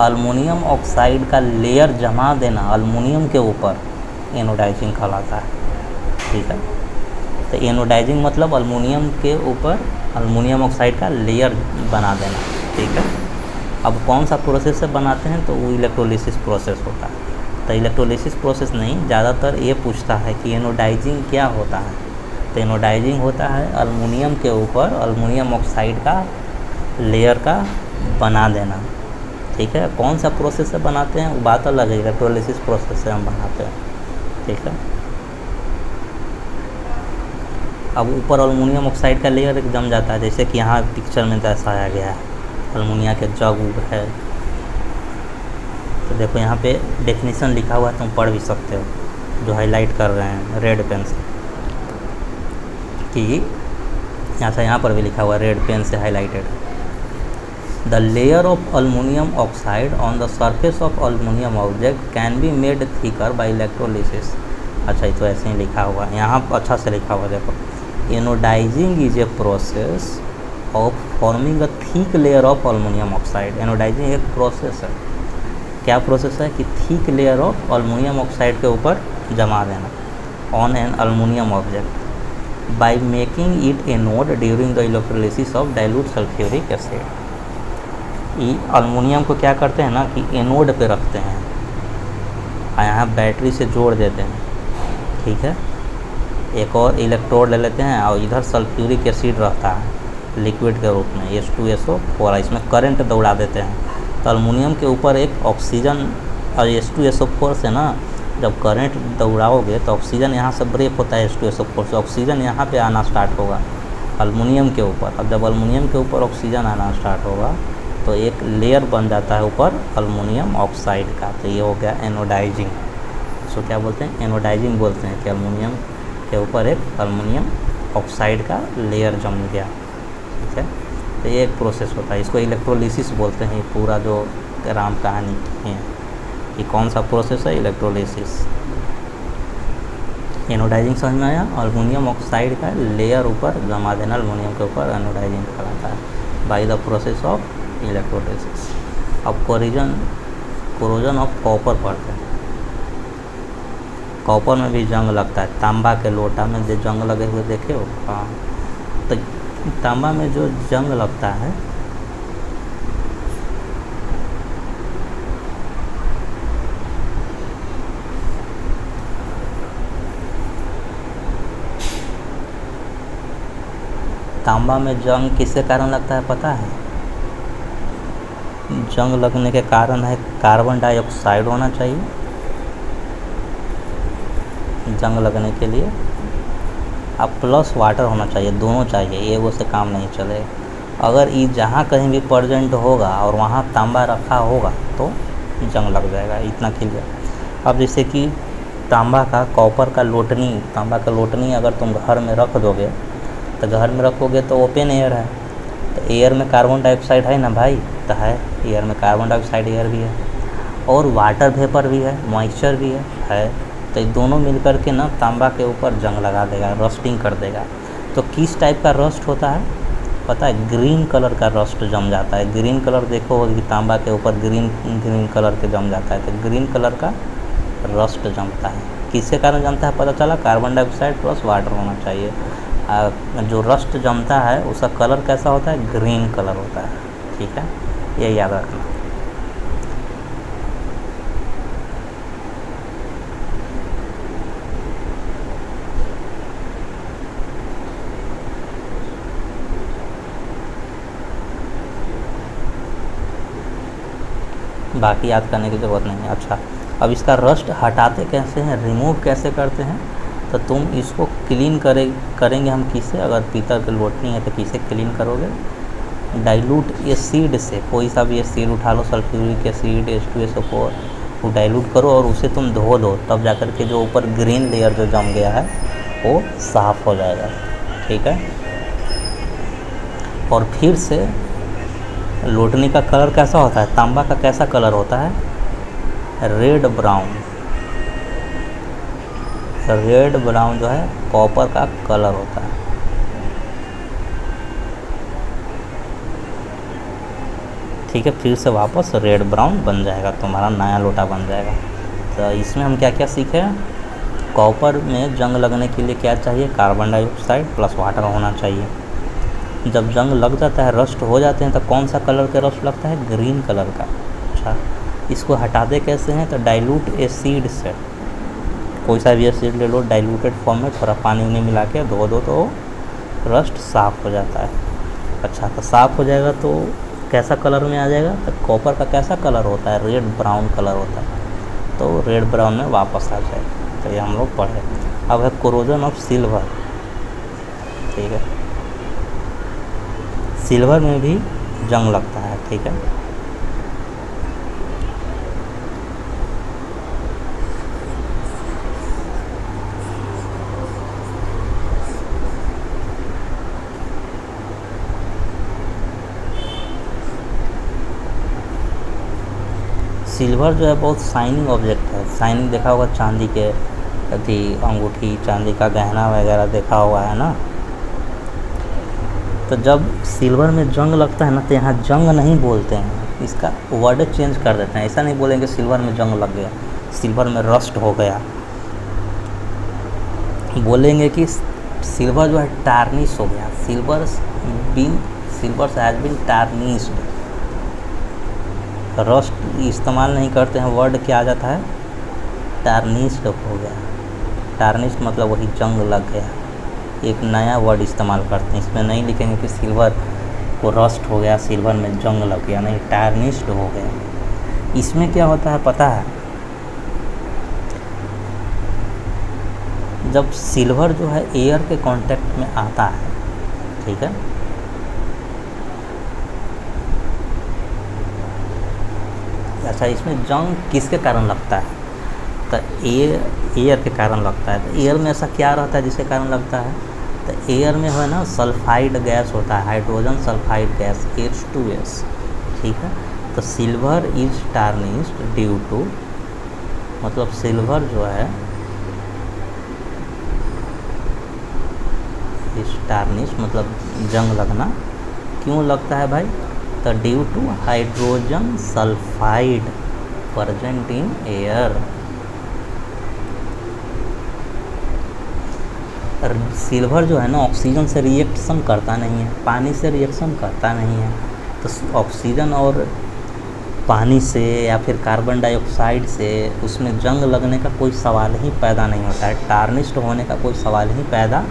अल्मुनियम ऑक्साइड का लेयर जमा देना अल्मुनियम के ऊपर एनोडाइजिंग कहलाता है, ठीक है। तो एनोडाइजिंग मतलब अल्मुनियम के ऊपर अल्मुनियम ऑक्साइड का लेयर बना देना, ठीक है। अब कौन सा प्रोसेस से बनाते हैं, तो वो इलेक्ट्रोलिसिस प्रोसेस होता है। तो इलेक्ट्रोलिसिस प्रोसेस नहीं, ज़्यादातर ये पूछता है कि एनोडाइजिंग क्या होता है। तो एनोडाइजिंग होता है अल्मुनियम के ऊपर अल्मुनियम ऑक्साइड का लेयर का बना देना, ठीक है। कौन सा प्रोसेस से बनाते हैं वो बात अलग है, इलेक्ट्रोलिसिस प्रोसेस से हम बनाते हैं, ठीक है। अब ऊपर अल्मुनियम ऑक्साइड का लेयर एक जम जाता है, जैसे कि यहाँ पिक्चर में दर्शाया गया है, अल्मुनिया के जग है। तो देखो यहाँ पे डेफिनेशन लिखा हुआ है, तुम पढ़ भी सकते हो, जो हाईलाइट कर रहे हैं रेड पेन से, कि यहाँ पर भी लिखा हुआ है रेड पेन से highlighted. The layer of aluminium oxide on the surface of aluminium object can be made thicker by electrolysis. अच्छा, ये तो ऐसे ही लिखा हुआ है, यहाँ अच्छा से लिखा हुआ है, देखो, anodizing is a process of forming a thick layer of aluminium oxide. Anodizing एक प्रोसेस है, क्या प्रोसेस है कि thick layer of aluminium oxide के ऊपर जमा देना on an aluminium object by making it anode during the electrolysis of dilute sulphuric acid. ये अल्मुनियम को क्या करते हैं ना कि एनोड पे रखते हैं और यहाँ बैटरी से जोड़ देते हैं, ठीक है। एक और इलेक्ट्रोड ले लेते हैं और इधर सल्फ्यूरिक एसिड रहता है लिक्विड के रूप में H2SO4, इसमें करंट दौड़ा देते हैं। तो अल्मुनियम के ऊपर एक ऑक्सीजन और H2SO4 से ना जब करंट दौड़ाओगे तो ऑक्सीजन यहाँ से ब्रेक होता है H2SO4 से, ऑक्सीजन यहाँ पे आना स्टार्ट होगा अल्मुनियम के ऊपर। अब जब अल्मुनियम के ऊपर ऑक्सीजन आना स्टार्ट होगा तो एक लेयर बन जाता है ऊपर अल्मुनियम ऑक्साइड का। तो ये हो गया एनोडाइजिंग। इसको क्या बोलते हैं? एनोडाइजिंग बोलते हैं कि अल्मुनियम के ऊपर एक अल्मुनियम ऑक्साइड का लेयर जम गया, ठीक है। तो ये एक प्रोसेस होता है, इसको इलेक्ट्रोलिसिस बोलते हैं। पूरा जो राम कहानी है, ये कौन सा प्रोसेस है? इलेक्ट्रोलिसिस। एनोडाइजिंग समझ में आया? अल्मुनियम ऑक्साइड का लेयर ऊपर जमा देना अल्मुनियम के ऊपर एनोडाइजिंग कहलाता है bye the process of electrolysis. अब कोरोजन ऑफ कॉपर पढ़ते हैं। कॉपर में भी जंग लगता है, तांबा के लोटा में जो जंग लगे हुए देखे हो? हाँ, तो तांबा में जो जंग लगता है तांबा में जंग किसके कारण लगता है पता है? जंग लगने के कारण है कार्बन डाइऑक्साइड होना चाहिए जंग लगने के लिए, अब प्लस वाटर होना चाहिए, दोनों चाहिए, एगो से काम नहीं चलेगा। अगर ये जहाँ कहीं भी प्रेजेंट होगा और वहाँ तांबा रखा होगा तो जंग लग जाएगा, इतना क्लियर। अब जैसे कि तांबा का लोटनी अगर तुम घर में रख दोगे तो घर में रखोगे तो ओपन एयर है, तो एयर में कार्बन डाइऑक्साइड है ना भाई, तो है, एयर में कार्बन डाइऑक्साइड एयर भी है और वाटर वेपर भी है, मॉइस्चर भी है। तो ये दोनों मिलकर के ना तांबा के ऊपर जंग लगा देगा, रस्टिंग कर देगा। तो किस टाइप का रस्ट होता है पता है? ग्रीन कलर का रस्ट जम जाता है। ग्रीन कलर देखो कि तांबा के ऊपर ग्रीन कलर के जम जाता है, तो ग्रीन कलर का रस्ट जमता है। किसके कारण जमता है पता चला? कार्बन डाइऑक्साइड प्लस वाटर होना चाहिए। जो रस्ट जमता है उसका कलर कैसा होता है? ग्रीन कलर होता है, ठीक है, ये याद रखना। बाकी याद करने की ज़रूरत नहीं है। अच्छा, अब इसका रस्ट हटाते कैसे हैं, रिमूव कैसे करते हैं, तो तुम इसको क्लीन करेंगे हम किससे, अगर पीतल की लोटनी है तो किससे क्लीन करोगे, डाइल्यूट एसिड से। कोई सा भी एसिड उठा लो, सल्फ्यूरिक एसिड, H2SO4, वो डाइल्यूट करो और उसे तुम धो दो, तब जाकर के जो ऊपर ग्रीन लेयर जो जम गया है वो साफ़ हो जाएगा। ठीक है, और फिर से लोटनी का कलर कैसा होता है, तांबा का कैसा कलर होता है, रेड ब्राउन। रेड ब्राउन जो है कॉपर का कलर होता है। ठीक है, फिर से वापस रेड ब्राउन बन जाएगा, तुम्हारा नया लोटा बन जाएगा। तो इसमें हम क्या क्या सीखे, कॉपर में जंग लगने के लिए क्या चाहिए, कार्बन डाइऑक्साइड प्लस वाटर होना चाहिए। जब जंग लग जाता है, रस्ट हो जाते हैं, तो कौन सा कलर का रस्ट लगता है, ग्रीन कलर का। अच्छा, इसको हटाते कैसे हैं, तो डाइल्यूट एसिड से। कोई सा भी एसिड ले लो डाइल्यूटेड फॉर्म में, थोड़ा पानी उन्हें मिला के धो दो तो रस्ट साफ़ हो जाता है। अच्छा, तो साफ़ हो जाएगा तो कैसा कलर में आ जाएगा, तो कॉपर का कैसा कलर होता है, रेड ब्राउन कलर होता है, तो रेड ब्राउन में वापस आ जाएगा। तो ये हम लोग पढ़े। अब है कोरोजन ऑफ सिल्वर। ठीक है, सिल्वर में भी जंग लगता है। ठीक है, सिल्वर जो है बहुत शाइनिंग ऑब्जेक्ट है। शाइनिंग देखा होगा, चांदी के अथी अंगूठी, चांदी का गहना वगैरह देखा हुआ है ना। तो जब सिल्वर में जंग लगता है ना, तो यहाँ जंग नहीं बोलते हैं, इसका वर्ड चेंज कर देते हैं। ऐसा नहीं बोलेंगे सिल्वर में जंग लग गया, सिल्वर में रस्ट हो गया, बोलेंगे कि सिल्वर जो है टार्निश हो गया, silver has been tarnished. Rust इस्तेमाल नहीं करते हैं, वर्ड क्या आ जाता है, टार्निश्ड हो गया। टार्निश्ड मतलब वही जंग लग गया, एक नया वर्ड इस्तेमाल करते हैं। इसमें नहीं लिखेंगे कि सिल्वर को रस्ट हो गया, सिल्वर में जंग लग गया, नहीं, टार्निश्ड हो गया। इसमें क्या होता है पता है, जब सिल्वर जो है एयर के कांटेक्ट में आता है, ठीक है, अच्छा, इसमें जंग किसके कारण लगता है, तो एयर के कारण लगता है। तो एयर में ऐसा क्या रहता है जिसके कारण लगता है, तो एयर में है ना सल्फाइड गैस होता है, हाइड्रोजन सल्फाइड गैस H2S। ठीक है, तो silver is tarnished due to, मतलब सिल्वर जो है इज टार्निश्ड मतलब जंग लगना, क्यों लगता है भाई, तो due to hydrogen sulphide present in air. Silver जो है ना ऑक्सीजन से रिएक्शन करता नहीं है, पानी से रिएक्शन करता नहीं है, तो ऑक्सीजन और पानी से या फिर कार्बन डाइऑक्साइड से उसमें जंग लगने का कोई सवाल ही पैदा नहीं होता है, टार्निश्ड होने का कोई सवाल ही पैदा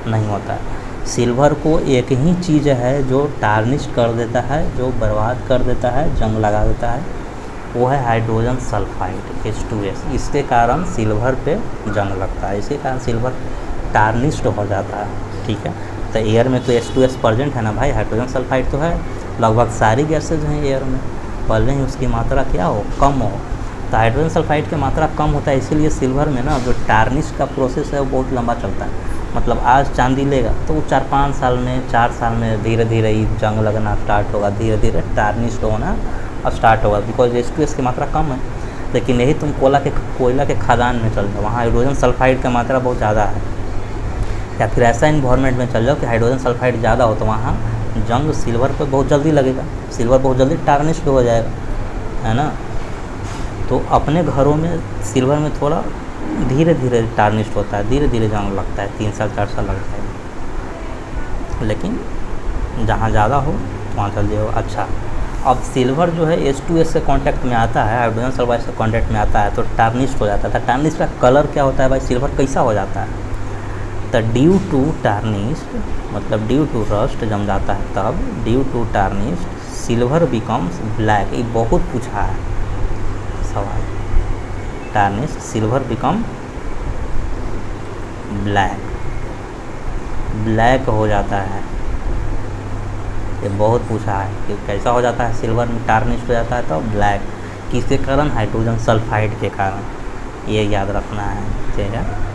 नहीं होता है। सिल्वर को एक ही चीज़ है जो टार्निश कर देता है, जो बर्बाद कर देता है, जंग लगा देता है, वो है हाइड्रोजन सल्फाइड H2S। इसके कारण सिल्वर पे जंग लगता है, इसके कारण सिल्वर टार्निश्ड हो जाता है। ठीक है, तो एयर में तो H2S प्रेजेंट है ना भाई, हाइड्रोजन सल्फाइड तो है, लगभग सारी गैसेज हैं एयर में, भले ही उसकी मात्रा क्या हो, कम हो। तो हाइड्रोजन सल्फाइड की मात्रा कम होता है, इसीलिए सिल्वर में ना जो टार्निश का प्रोसेस है वो बहुत लंबा चलता है। मतलब आज चांदी लेगा तो वो 4-5 साल में, 4 साल में धीरे धीरे ही जंग लगना स्टार्ट होगा, धीरे धीरे टार्निश्ड होना स्टार्ट होगा, बिकॉज H2S की मात्रा कम है। लेकिन यही तुम कोयला के खदान में चल जाओ, वहाँ हाइड्रोजन सल्फाइड की मात्रा बहुत ज़्यादा है, या फिर ऐसा इन्वायरमेंट में चल जाओ कि हाइड्रोजन सल्फाइड ज़्यादा हो, तो वहाँ जंग सिल्वर पर बहुत जल्दी लगेगा, सिल्वर बहुत जल्दी टार्निश्ड हो जाएगा, है ना। तो अपने घरों में सिल्वर में थोड़ा धीरे धीरे टार्निश्ड होता है, धीरे धीरे जंग लगता है, 3 साल 4 साल लगता है, लेकिन जहाँ ज़्यादा हो वहाँ जल्दी हो। अच्छा, अब सिल्वर जो है H2S से कांटेक्ट में आता है, हाइड्रोजन सल्फाइड से कांटेक्ट में आता है, तो टार्निश्ड हो जाता है। टार्निश का कलर क्या होता है भाई, सिल्वर कैसा हो जाता है, तो ड्यू टू टार्निश्ड मतलब ड्यू टू रस्ट जम जाता है, तब due to tarnished silver becomes black. ये बहुत पूछा है, सवाल। Tarnish silver become black, black हो जाता है। ये बहुत पूछा है कि कैसा हो जाता है, सिल्वर में टार्निश हो जाता है तो ब्लैक, किसके कारण, हाइड्रोजन सल्फाइड के कारण। ये याद रखना है, ठीक है।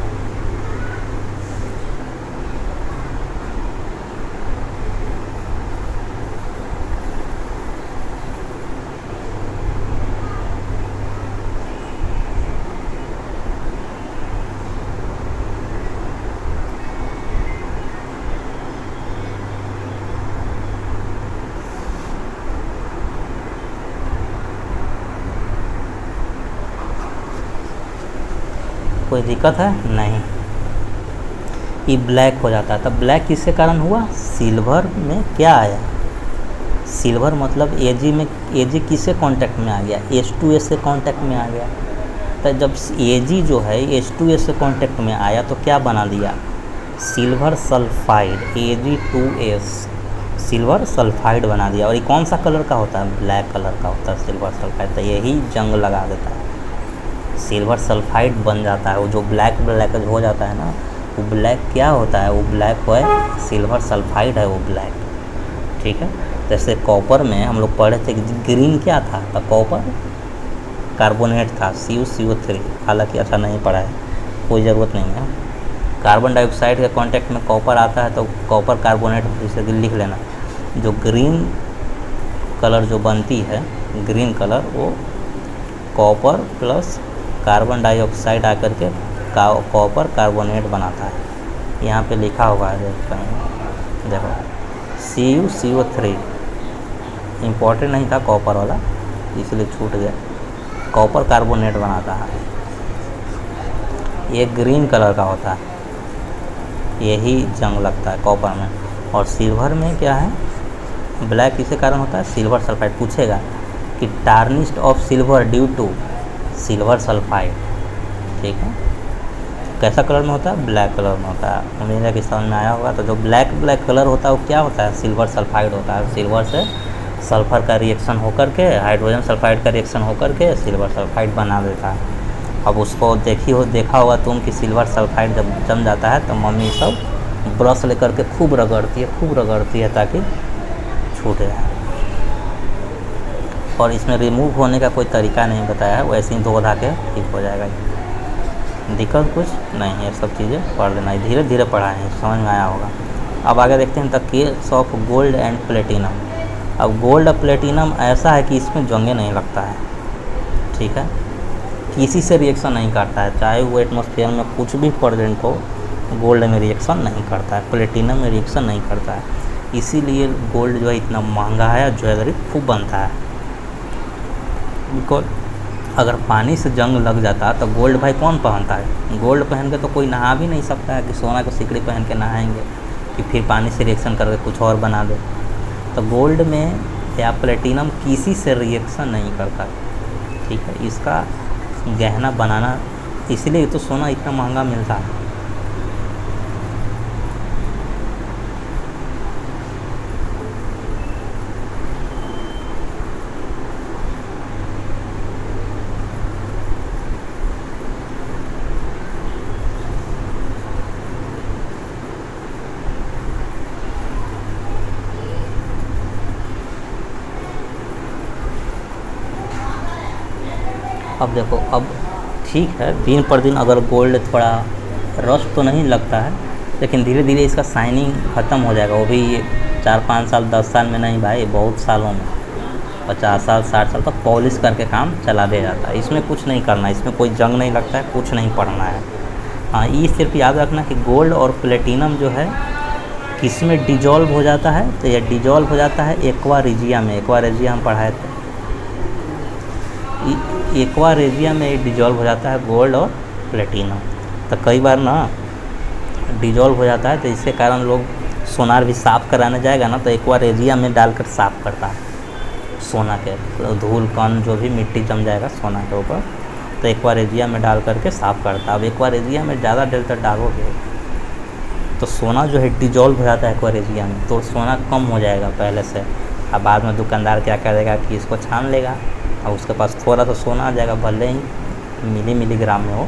कोई दिक्कत है नहीं, ये ब्लैक हो जाता है। तब ब्लैक किसके कारण हुआ, सिल्वर में क्या आया, सिल्वर मतलब Ag में, Ag किससे कांटेक्ट में आ गया, H2S से कांटेक्ट में आ गया। तो जब Ag जो है H2S से कांटेक्ट में आया तो क्या बना दिया, silver sulphide, Ag2S, silver sulphide बना दिया। और ये कौन सा कलर का होता है, ब्लैक कलर का होता है सिल्वर सल्फाइड। तो यही जंग लगा देता है, सिल्वर सल्फाइड बन जाता है। वो जो ब्लैक हो जाता है ना, वो ब्लैक क्या होता है, वो ब्लैक है सिल्वर सल्फाइड है वो ब्लैक, ठीक है। जैसे कॉपर में हम लोग पढ़े थे कि ग्रीन क्या था, तो कॉपर कार्बोनेट था, CuCO3। हालांकि अच्छा नहीं पढ़ा है, कोई ज़रूरत नहीं है। कार्बन डाइऑक्साइड के कांटेक्ट में कॉपर आता है तो कॉपर कार्बोनेट, जैसे लिख लेना। जो ग्रीन कलर जो बनती है, ग्रीन कलर, वो कॉपर प्लस कार्बन डाइऑक्साइड आकर के कॉपर कार्बोनेट बनाता है। यहाँ पे लिखा हुआ है, देखो CuCO3, इम्पोर्टेंट नहीं था कॉपर वाला इसलिए छूट गया। कॉपर कार्बोनेट बनाता है, ये ग्रीन कलर का होता है, यही जंग लगता है कॉपर में। और सिल्वर में क्या है, ब्लैक किसके कारण होता है, सिल्वर सल्फाइड। पूछेगा कि tarnished of silver due to silver sulphide, ठीक है। कैसा कलर में होता है, ब्लैक कलर में होता है। उम्मीद है कि समझ में आया होगा। तो जो ब्लैक कलर होता है वो क्या होता है, सिल्वर सल्फाइड होता है। सिल्वर से सल्फर का रिएक्शन होकर के, हाइड्रोजन सल्फाइड का रिएक्शन होकर के सिल्वर सल्फाइड बना देता है। अब उसको देखा होगा तुम कि सिल्वर सल्फाइड जब जम जाता है तो मम्मी सब ब्रश लेकर के खूब रगड़ती है ताकि छूट जाए। और इसमें रिमूव होने का कोई तरीका नहीं बताया है, वैसे ही धो धा के ठीक हो जाएगा। दिक्कत कुछ नहीं है, सब चीज़ें पढ़ लेना, धीरे धीरे पढ़ाएं, समझ में आया होगा। अब आगे देखते हैं the case of gold and platinum. अब गोल्ड और प्लेटिनम ऐसा है कि इसमें जंगे नहीं लगता है, ठीक है, किसी से रिएक्शन नहीं करता है, चाहे वो एटमॉस्फेयर में कुछ भी प्रेजेंट हो, गोल्ड में रिएक्शन नहीं करता है, प्लेटिनम में रिएक्शन नहीं करता है। इसीलिए गोल्ड जो है इतना महंगा है, ज्वेलरी खूब बनता है। बिकॉज अगर पानी से जंग लग जाता तो गोल्ड भाई कौन पहनता है, गोल्ड पहन के तो कोई नहा भी नहीं सकता है कि सोना को सिकड़ी पहन के नहाएंगे कि फिर पानी से रिएक्शन करके कुछ और बना दे। तो गोल्ड में या प्लेटिनम किसी से रिएक्शन नहीं करता, ठीक है। इसका गहना बनाना, इसलिए तो सोना इतना महंगा मिलता है। अब देखो, अब ठीक है, दिन पर दिन अगर गोल्ड थोड़ा रस्ट तो नहीं लगता है, लेकिन धीरे धीरे इसका शाइनिंग ख़त्म हो जाएगा। वो भी 4-5 साल 10 साल में नहीं भाई, बहुत सालों में, 50 साल 60 साल तक पॉलिश करके काम चला दिया जाता है। इसमें कुछ नहीं करना, इसमें कोई जंग नहीं लगता है, कुछ नहीं पढ़ना है। हाँ, ये सिर्फ याद रखना कि गोल्ड और प्लेटिनम जो है किस में डिजॉल्व हो जाता है, तो ये डिजॉल्व हो जाता है एक्वा रेजिया में। एक्वा रेजिया हम पढ़ाए थे, एक्वा रेजिया में डिजॉल्व हो जाता है गोल्ड और प्लेटिनम। तो कई बार ना डिजॉल्व हो जाता है, तो इसके कारण लोग सोनार भी साफ़ कराने जाएगा ना, तो एक्वा रेजिया में डालकर साफ़ करता है सोना के, तो धूल कण जो भी मिट्टी जम जाएगा सोना के ऊपर, तो एक्वा रेजिया में डाल करके साफ़ करता है। अब एक्वा रेजिया में ज़्यादा देर तक डालोगे तो सोना जो है डिजॉल्व हो जाता है एक्वा रेजिया में, तो सोना कम हो जाएगा पहले से। अब बाद में दुकानदार क्या करेगा कि इसको छान लेगा, और उसके पास थोड़ा सा सोना आ जाएगा, भले ही मिलीग्राम में हो,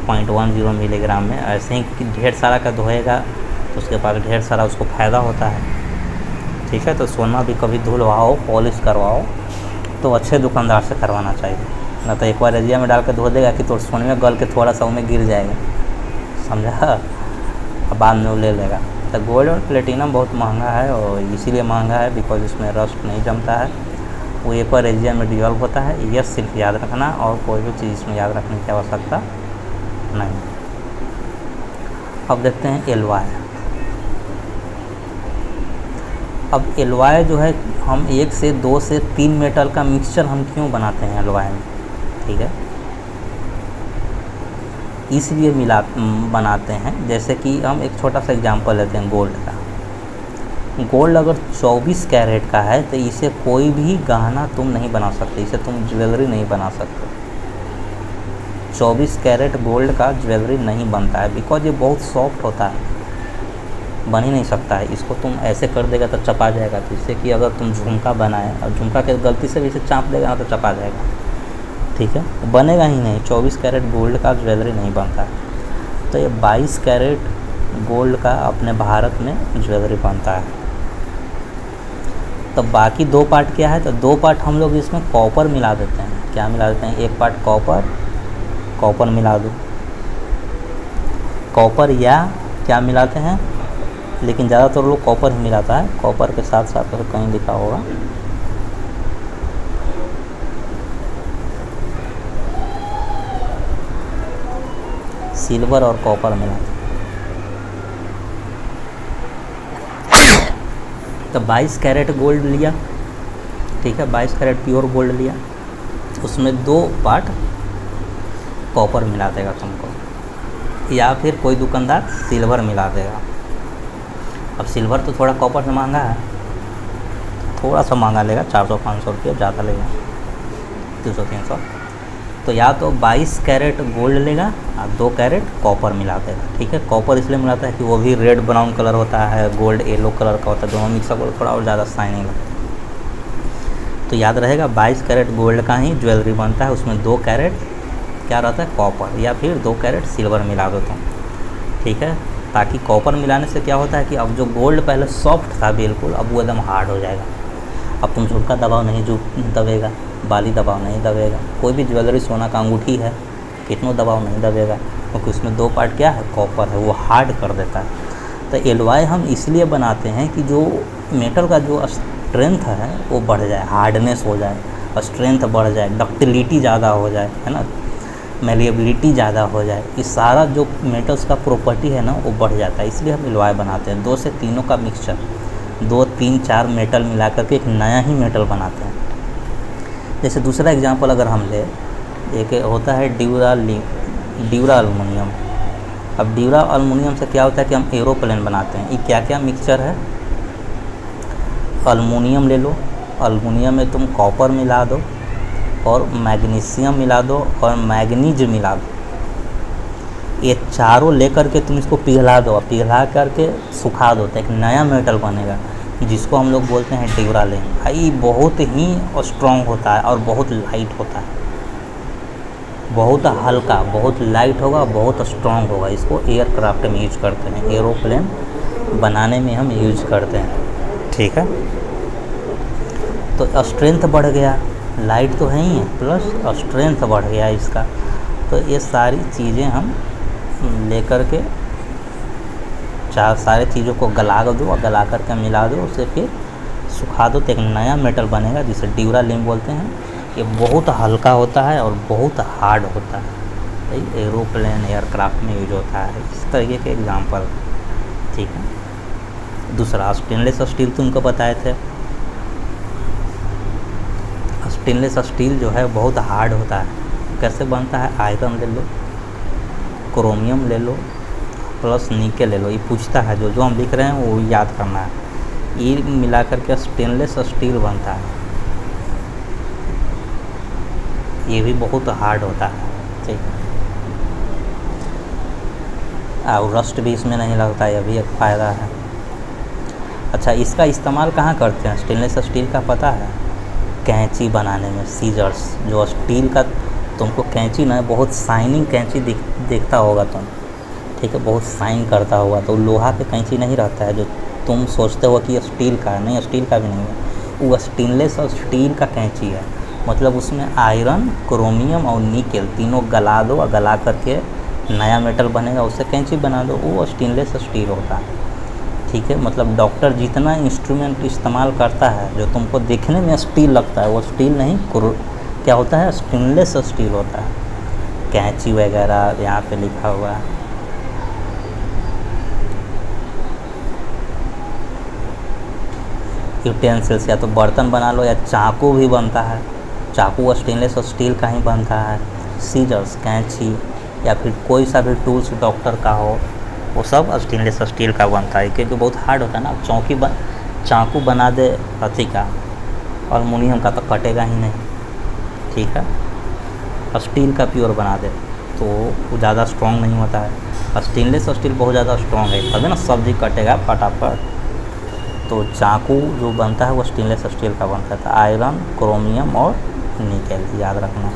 0.10 मिलीग्राम में। ऐसे ही ढेर सारा का धोएगा तो उसके पास ढेर सारा उसको फ़ायदा होता है, ठीक है। तो सोना भी कभी धुलवाओ, पॉलिश करवाओ तो अच्छे दुकानदार से करवाना चाहिए, ना तो एक बार एजिया में डाल के धो देगा कि तो सोने में गल के थोड़ा सा उनमें गिर जाएगा, समझा, बाद में वो ले लेगा। तो गोल्ड और प्लेटिनम बहुत महंगा है, और इसीलिए महंगा है बिकॉज इसमें रस्ट नहीं जमता है, वो एक बार एजिया में डिजॉल्व होता है। यह सिर्फ याद रखना, और कोई भी चीज़ इसमें याद रखने की आवश्यकता नहीं। अब देखते हैं एलॉय। अब एलॉय जो है, हम 1 से 2 से 3 मेटल का मिक्सचर हम क्यों बनाते हैं एलॉय में, ठीक है, इसलिए बनाते हैं। जैसे कि हम एक छोटा सा एग्जांपल लेते हैं गोल्ड का। गोल्ड अगर 24 कैरेट का है तो इसे कोई भी गहना तुम नहीं बना सकते, इसे तुम ज्वेलरी नहीं बना सकते। 24 कैरेट गोल्ड का ज्वेलरी नहीं बनता है बिकॉज ये बहुत सॉफ्ट होता है, बन ही नहीं सकता है। इसको तुम ऐसे कर देगा तो चपा जाएगा। तो इससे कि अगर तुम झुमका बनाए और झुमका के गलती से भी इसे चाँप देगा ना तो चपा जाएगा, ठीक है, बनेगा ही नहीं। 24 कैरेट गोल्ड का ज्वेलरी नहीं बनता है। तो ये 22 कैरेट गोल्ड का अपने भारत में ज्वेलरी बनता है। तो बाकी 2 पार्ट क्या है, तो 2 पार्ट हम लोग इसमें कॉपर मिला देते हैं। क्या मिला देते हैं, एक पार्ट कॉपर मिला दो, कॉपर या क्या मिलाते हैं, लेकिन ज़्यादातर लोग कॉपर ही मिलाता है। कॉपर के साथ साथ तो कहीं लिखा होगा सिल्वर और कॉपर मिलाते हैं। तो 22 कैरेट गोल्ड लिया, ठीक है, 22 कैरेट प्योर गोल्ड लिया, उसमें 2 पार्ट कॉपर मिला देगा तुमको, या फिर कोई दुकानदार सिल्वर मिला देगा। अब सिल्वर तो थोड़ा कॉपर से महंगा है, थोड़ा सा महंगा लेगा, 400-500 रुपये ज़्यादा लेगा, 200-300। तो या तो 22 कैरेट गोल्ड लेगा और 2 कैरेट कॉपर मिला देगा, ठीक है। कॉपर इसलिए मिलाता है कि वो भी रेड ब्राउन कलर होता है, गोल्ड येलो कलर का होता है, दोनों मिक्स अप थोड़ा और ज़्यादा शाइनिंग लगता है। तो याद रहेगा 22 कैरेट गोल्ड का ही ज्वेलरी बनता है, उसमें 2 कैरेट क्या रहता है, कॉपर, या फिर 2 कैरेट सिल्वर मिला दो तुम, ठीक है। ताकि कॉपर मिलाने से क्या होता है कि अब जो गोल्ड पहले सॉफ्ट था बिल्कुल, अब वो एकदम हार्ड हो जाएगा। अब तुम झुमका दबाव नहीं दबेगा, बाली दबाव नहीं दबेगा, कोई भी ज्वेलरी, सोना का अंगूठी है, कितनों दबाव नहीं दबेगा, क्योंकि उसमें 2 पार्ट क्या है, कॉपर है, वो हार्ड कर देता है। तो एलॉय हम इसलिए बनाते हैं कि जो मेटल का जो स्ट्रेंथ है वो बढ़ जाए, हार्डनेस हो जाए, स्ट्रेंथ बढ़ जाए, डक्टिलिटी ज़्यादा हो जाए, है ना, मेलिएबिलिटी ज़्यादा हो जाए, इस सारा जो मेटल्स का प्रॉपर्टी है ना वो बढ़ जाता है। इसलिए हम एलॉय बनाते हैं। 2 से 3 का मिक्सचर, 2, 3, 4 मेटल मिला करके एक नया ही मेटल बनाते हैं। जैसे दूसरा एग्जांपल अगर हम ले, एक होता है ड्यूरा एल्युमिनियम। अब ड्यूरा एल्युमिनियम से क्या होता है कि हम एरोप्लेन बनाते हैं। ये क्या क्या मिक्सचर है, एल्युमिनियम ले लो, एल्युमिनियम में तुम कॉपर मिला दो और मैग्नीशियम मिला दो और मैग्नीज मिला दो, ये चारों लेकर के तुम इसको पिघला दो, पिघला करके सुखा दो तो एक नया मेटल बनेगा जिसको हम लोग बोलते हैं ड्यूरालिन। भाई बहुत ही स्ट्रॉन्ग होता है और बहुत लाइट होता है, बहुत हल्का, बहुत लाइट होगा, बहुत स्ट्रॉन्ग होगा। इसको एयरक्राफ्ट में यूज करते हैं, एरोप्लेन बनाने में हम यूज करते हैं, ठीक है। तो स्ट्रेंथ बढ़ गया, लाइट तो है ही है, प्लस स्ट्रेंथ बढ़ गया इसका। तो ये सारी चीज़ें हम लेकर के सारे चीज़ों को गला दो और गला करके मिला दो, उसे फिर सुखा दो तो एक नया मेटल बनेगा जिसे ड्यूरालिन बोलते हैं। ये बहुत हल्का होता है और बहुत हार्ड होता है, एरोप्लेन एयरक्राफ्ट में यूज होता है। इस तरीके के एग्जांपल, ठीक है। दूसरा स्टेनलेस स्टील तुमको बताए थे। स्टेनलेस स्टील जो है बहुत हार्ड होता है। कैसे बनता है, आयरन ले लो, क्रोमियम ले लो, प्लस निकेल ले लो। ये पूछता है, जो हम लिख रहे हैं वो याद करना है। ये मिला करके स्टेनलेस स्टील बनता है, ये भी बहुत हार्ड होता है, ठीक है। और रस्ट भी इसमें नहीं लगता, यह भी एक फ़ायदा है। अच्छा, इसका इस्तेमाल कहाँ करते हैं स्टेनलेस स्टील का, पता है? कैंची बनाने में, सीजर्स, जो स्टील का तुमको कैंची ना बहुत शाइनिंग कैंची देखता होगा तुम, ठीक है, बहुत शाइन करता होगा, तो लोहा के कैंची नहीं रहता है जो तुम सोचते हो कि स्टील का है, नहीं स्टील का भी नहीं है, वो स्टेनलेस और स्टील का कैंची है। मतलब उसमें आयरन, क्रोमियम और निकेल तीनों गला दो और गला करके नया मेटल बनेगा, उससे कैंची बना दो, वो स्टेनलेस स्टील होता है, ठीक है। मतलब डॉक्टर जितना इंस्ट्रूमेंट इस्तेमाल करता है जो तुमको देखने में स्टील लगता है, वो स्टील नहीं, क्या होता है, स्टेनलेस स्टील होता है। कैंची वगैरह यहाँ पे लिखा हुआ है। यूटेंसिल्स, या तो बर्तन बना लो, या चाकू भी बनता है, चाकू स्टेनलेस और स्टील का ही बनता है। सीजर्स, कैंची, या फिर कोई सा भी टूल्स डॉक्टर का हो, वो सब स्टेनलेस स्टील का बनता है, क्योंकि बहुत हार्ड होता है ना। चाकू बना दे अथी का, अल्मुनियम का, तो कटेगा ही नहीं, ठीक है। स्टील का प्योर बना दे तो वो ज़्यादा स्ट्रॉन्ग नहीं होता है। स्टेनलेस स्टील बहुत ज़्यादा स्ट्रॉन्ग है, तभी ना सब्जी कटेगा फटाफट। तो चाकू जो बनता है वो स्टेनलेस स्टील का बनता है। आयरन, क्रोमियम और निकेल, याद रखना।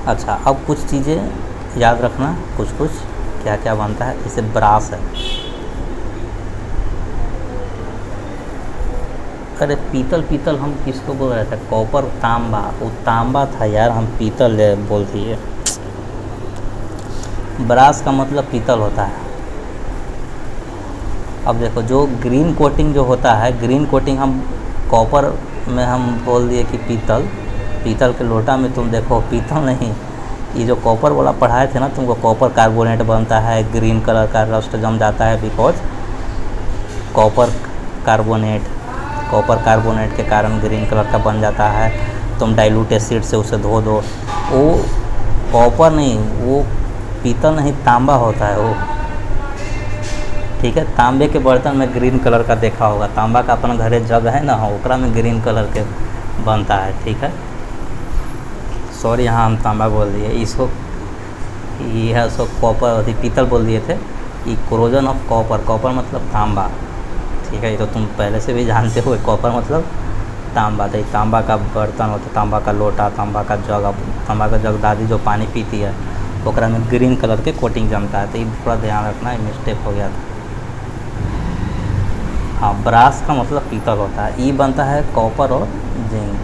अच्छा, अब कुछ चीज़ें याद रखना, कुछ क्या क्या बनता है। जैसे ब्रास है, अरे पीतल हम किसको बोल रहे थे, कॉपर, तांबा, वो तांबा था यार, हम पीतल बोल दिए। ब्रास का मतलब पीतल होता है। अब देखो, जो ग्रीन कोटिंग जो होता है, ग्रीन कोटिंग हम कॉपर में हम बोल दिए कि पीतल के लोटा में तुम देखो पीतल नहीं, ये जो कॉपर वाला पढ़ाए थे ना तुमको, कॉपर कार्बोनेट बनता है, ग्रीन कलर का रस्ट जम जाता है, बिकॉज कॉपर कार्बोनेट के कारण ग्रीन कलर का बन जाता है। तुम डाइल्यूट एसिड से उसे धो दो, वो कॉपर नहीं, वो पीतल नहीं, तांबा होता है वो, ठीक है। तांबे के बर्तन में ग्रीन कलर का देखा होगा, तांबा का अपना घरे जग है ना, ओकरा में ग्रीन कलर के बनता है, ठीक है। सॉरी, यहाँ हम तांबा बोल दिए इसको, ये है सो कॉपर, पीतल बोल दिए थे। ये कोरोजन ऑफ कॉपर मतलब तांबा, ठीक है। ये तो तुम पहले से भी जानते हो, कॉपर मतलब तांबा। तो तांबा का बर्तन होता, तांबा का लोटा, तांबा का जग दादी जो पानी पीती है, ओकरा में ग्रीन कलर के कोटिंग जमता है। तो ये थोड़ा ध्यान रखना, ये मिस्टेक हो गया था। हाँ, ब्रास का मतलब पीतल होता है, ये बनता है कॉपर और जिंक।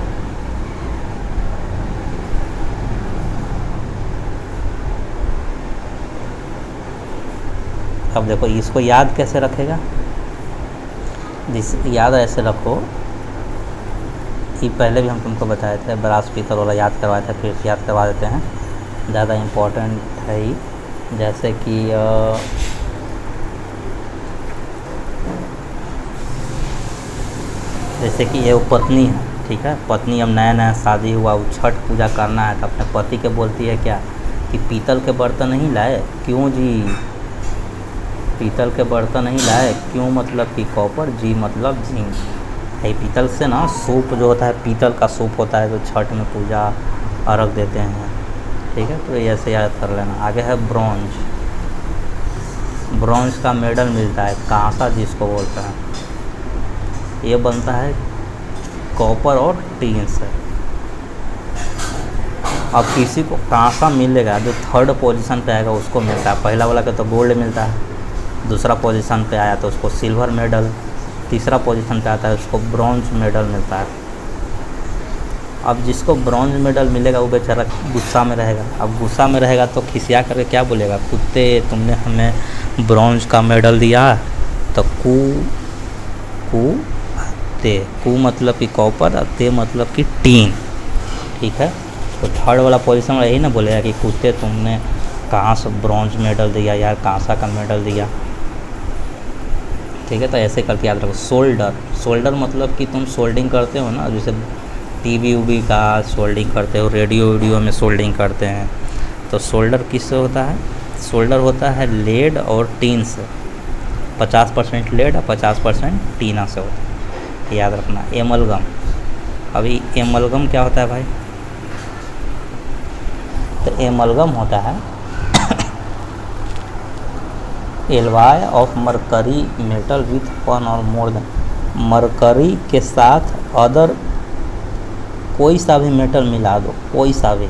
अब देखो, इसको याद कैसे रखेगा, याद ऐसे रखो, ये पहले भी हम तुमको बताए थे, ब्रास पीतल वाला याद करवाए थे, फिर याद करवा देते हैं, ज़्यादा इम्पोर्टेंट है ही। जैसे कि ये वो पत्नी है, ठीक है, पत्नी अब नया शादी हुआ, वो छठ पूजा करना है, तो अपने पति के बोलती है क्या कि पीतल के बर्तन नहीं लाए, क्यों जी, पीतल के बर्तन नहीं लाए क्यों, मतलब कि कॉपर, जी मतलब जिंक। है पीतल से ना सूप जो होता है, पीतल का सूप होता है, तो छठ में पूजा अर्घ देते हैं, ठीक है। तो ऐसे याद कर लेना। आगे है ब्रॉन्ज का मेडल मिलता है, कांसा जिसको बोलते हैं, ये बनता है कॉपर और टीन से। अब किसी को कांसा मिलेगा जो थर्ड पोजीशन पे आएगा उसको मिलता है, पहला वाला का तो गोल्ड मिलता है, दूसरा पोजीशन पे आया तो उसको सिल्वर मेडल, तीसरा पोजीशन पे आता है उसको ब्रॉन्ज मेडल मिलता है। अब जिसको ब्रॉन्ज मेडल मिलेगा वो बेचारा गुस्सा में रहेगा। अब गुस्सा में रहेगा तो खिसिया करके क्या बोलेगा, कुत्ते तुमने हमें ब्रॉन्ज का मेडल दिया, तो कू मतलब कि कॉपर, और ते मतलब कि टीन, ठीक है। तो थर्ड वाला पोजीशन में यही ना बोलेगा कि कुत्ते तुमने कहाँ से ब्रॉन्ज मेडल दिया यार, कांसा का मेडल दिया, ठीक है। तो ऐसे करके याद रखो। सोल्डर मतलब कि तुम सोल्डिंग करते हो ना, जैसे टीवी का सोल्डिंग करते हो, रेडियो में सोल्डिंग करते हैं, तो सोल्डर किससे होता है, सोल्डर होता है लेड और टीन से, 50% लेड और 50% टीना से होता है, याद रखना। एमलगम, अभी एमलगम क्या होता है भाई, तो एमलगम होता है एल्वाय ऑफ मरकरी मेटल विथ 1 और मोर देन मरकरी के साथ अदर कोई सा भी मेटल मिला दो, कोई सा भी,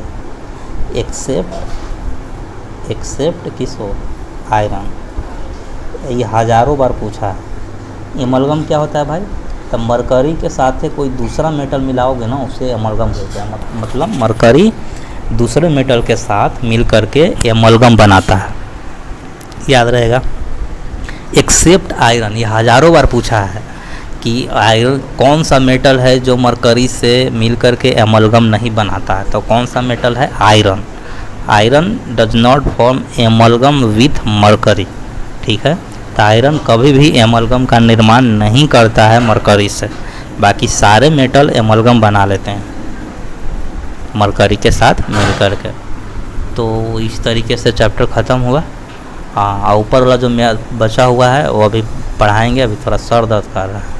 एक्सेप्ट किस हो, आयरन। ये हज़ारों बार पूछा है। एमलगम क्या होता है भाई? तब मरकरी के साथ कोई दूसरा मेटल मिलाओगे ना, उससे एमलगम होता है। मतलब मरकरी दूसरे मेटल के साथ मिल करके एमलगम बनाता है, याद रहेगा। एक्सेप्ट आयरन, ये हज़ारों बार पूछा है कि आयरन कौन सा मेटल है जो मरकरी से मिल करके एमलगम नहीं बनाता है, तो कौन सा मेटल है? Iron. Iron does not form amalgam with mercury, ठीक है। तो आयरन कभी भी एमलगम का निर्माण नहीं करता है मरकरी से, बाकी सारे मेटल एमलगम बना लेते हैं मरकरी के साथ मिल करके। तो इस तरीके से चैप्टर ख़त्म हुआ। हाँ, ऊपर वाला जो बचा हुआ है वो अभी पढ़ाएंगे, अभी थोड़ा सर दर्द कर रहा है।